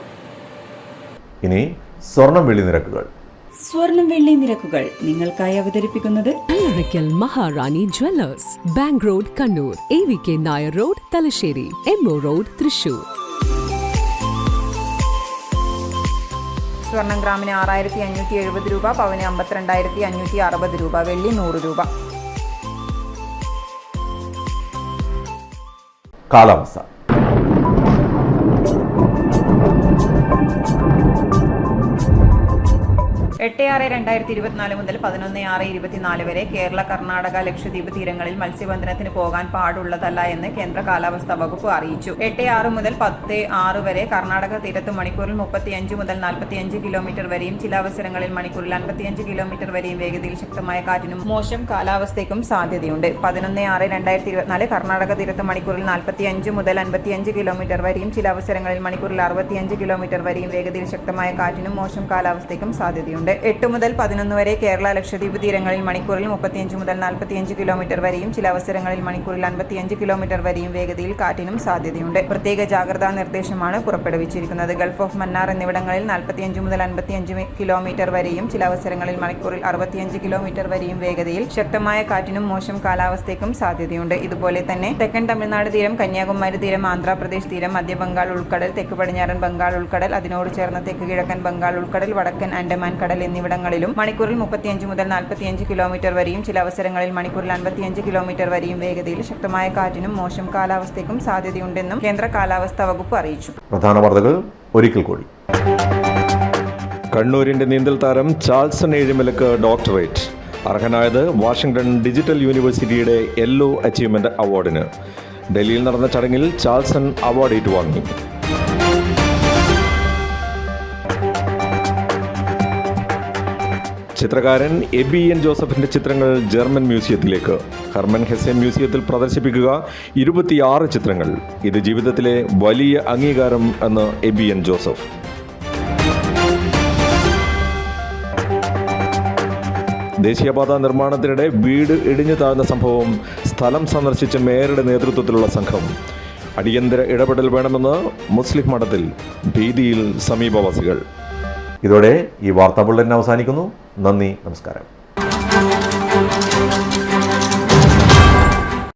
ഇനി സ്വർണം വെള്ളി നിരക്കുകൾ. സ്വർണം വെള്ളി നിരക്കുകൾ നിങ്ങൾക്കായി അവതരിപ്പിക്കുന്നത് Allarakkal Maharani jewellers, bank road, Kannur, AVK Nair road, Thalassery, MO road, Thrissur. സ്വർണം ഗ്രാമിന് 6570 രൂപ, പവന് 52,560 രൂപ, വെള്ളി 100 രൂപ. കാലാവസ്ഥ. എട്ട് 6/2024 മുതൽ 11/6/24 വരെ കേരള, കർണാടക, ലക്ഷദ്വീപ് തീരങ്ങളിൽ മത്സ്യബന്ധനത്തിന് പോകാൻ പാടുള്ളതല്ല എന്ന് കേന്ദ്ര കാലാവസ്ഥാ വകുപ്പ് അറിയിച്ചു. 8/6 മുതൽ 10/6 വരെ കർണാടക തീരത്ത് മണിക്കൂറിൽ 35 മുതൽ 45 കിലോമീറ്റർ വരെയും ചില അവസരങ്ങളിൽ മണിക്കൂറിൽ 55 കിലോമീറ്റർ വരെയും വേഗതയിൽ ശക്തമായ കാറ്റിനും മോശം കാലാവസ്ഥയ്ക്കും സാധ്യതയുണ്ട്. 11/6/2024 കർണാടക തീരത്ത് മണിക്കൂറിൽ 45 മുതൽ 55 കിലോമീറ്റർ വരെയും ചില അവസരങ്ങളിൽ മണിക്കൂറിൽ 65 കിലോമീറ്റർ വരെയും വേഗതയിൽ ശക്തമായ കാറ്റിനും മോശം കാലാവസ്ഥയ്ക്കും സാധ്യതയുണ്ട്. 8 മുതൽ 11 വരെ കേരള ലക്ഷദ്വീപ് തീരങ്ങളിൽ മണിക്കൂറിൽ 35 മുതൽ 45 കിലോമീറ്റർ വരെയും ചില അവസരങ്ങളിൽ മണിക്കൂറിൽ 55 കിലോമീറ്റർ വരെയും വേഗതയിൽ കാറ്റിനും സാധ്യതയുണ്ട്. പ്രത്യേക ജാഗ്രതാ നിർദ്ദേശമാണ് പുറപ്പെടുവിച്ചിരിക്കുന്നത്. ഗൾഫ് ഓഫ് മന്നാർ എന്നിവിടങ്ങളിൽ 45 മുതൽ 55 കിലോമീറ്റർ വരെയും ചില അവസരങ്ങളിൽ മണിക്കൂറിൽ 65 കിലോമീറ്റർ വരെയും വേഗതയിൽ ശക്തമായ കാറ്റിനും മോശം കാലാവസ്ഥയ്ക്കും സാധ്യതയുണ്ട്. ഇതുപോലെ തന്നെ തെക്കൻ തമിഴ്നാട് തീരം, കന്യാകുമാരി തീരം, ആന്ധ്രാപ്രദേശ് തീരം, മധ്യ ബംഗാൾ ഉൾക്കടൽ, തെക്ക് പടിഞ്ഞാറൻ ബംഗാൾ ഉൾക്കടൽ, അതിനോട് ചേർന്ന തെക്ക് കിഴക്കൻ ബംഗാൾ ഉൾക്കടൽ, വടക്കൻ ആൻഡമാൻ കടൽ എന്നിവിടങ്ങളിലും മണിക്കൂറിൽ 35 മുതൽ 45 കിലോമീറ്റർ വരെയും ചില അവസരങ്ങളിൽ മണിക്കൂറിൽ 55 കിലോമീറ്റർ വരെയും വേഗതയിൽ ശക്തമായ കാറ്റിനും മോശം കാലാവസ്ഥയ്ക്കും സാധ്യതയുണ്ടെന്നും കേന്ദ്ര കാലാവസ്ഥാ വകുപ്പ് അറിയിച്ചു. പ്രധാന വാർത്തകൾ ഒരിക്കൽ കൂടി. കണ്ണൂരിന്റെ നീന്തൽ താരം ചാൾസൺ ഏഴിമലക്ക് ഡോക്ടറേറ്റ്. അർഹനായത് വാഷിംഗ്ടൺ ഡിജിറ്റൽ യൂണിവേഴ്സിറ്റിയുടെ യെല്ലോ അച്ചീവ്മെന്റ് അവാർഡിന്. ഡൽഹിയിൽ നടന്ന ചടങ്ങിൽ ചാൾസൺ അവാർഡ് ഏറ്റുവാങ്ങി. ചിത്രകാരൻ എബി എൻ ജോസഫിന്റെ ചിത്രങ്ങൾ ജർമ്മൻ മ്യൂസിയത്തിലേക്ക്. ഹെർമൻ ഹെസ്സെ മ്യൂസിയത്തിൽ പ്രദർശിപ്പിക്കുക 26 ചിത്രങ്ങൾ. ഇത് ജീവിതത്തിലെ വലിയ അംഗീകാരം എന്ന് എബി എൻ ജോസഫ്. ദേശീയപാത നിർമ്മാണത്തിനിടെ വീട് ഇടിഞ്ഞു താഴ്ന്ന സംഭവം സ്ഥലം സന്ദർശിച്ച മേയറുടെ നേതൃത്വത്തിലുള്ള സംഘം. അടിയന്തര ഇടപെടൽ വേണമെന്ന് മുസ്ലിം മഠത്തിൽ. ഭീതിയിൽ സമീപവാസികൾ. ഇതോടെ ഈ വാർത്താ ബുള്ളറ്റിൻ അവസാനിക്കുന്നു. നന്ദി, നമസ്കാരം.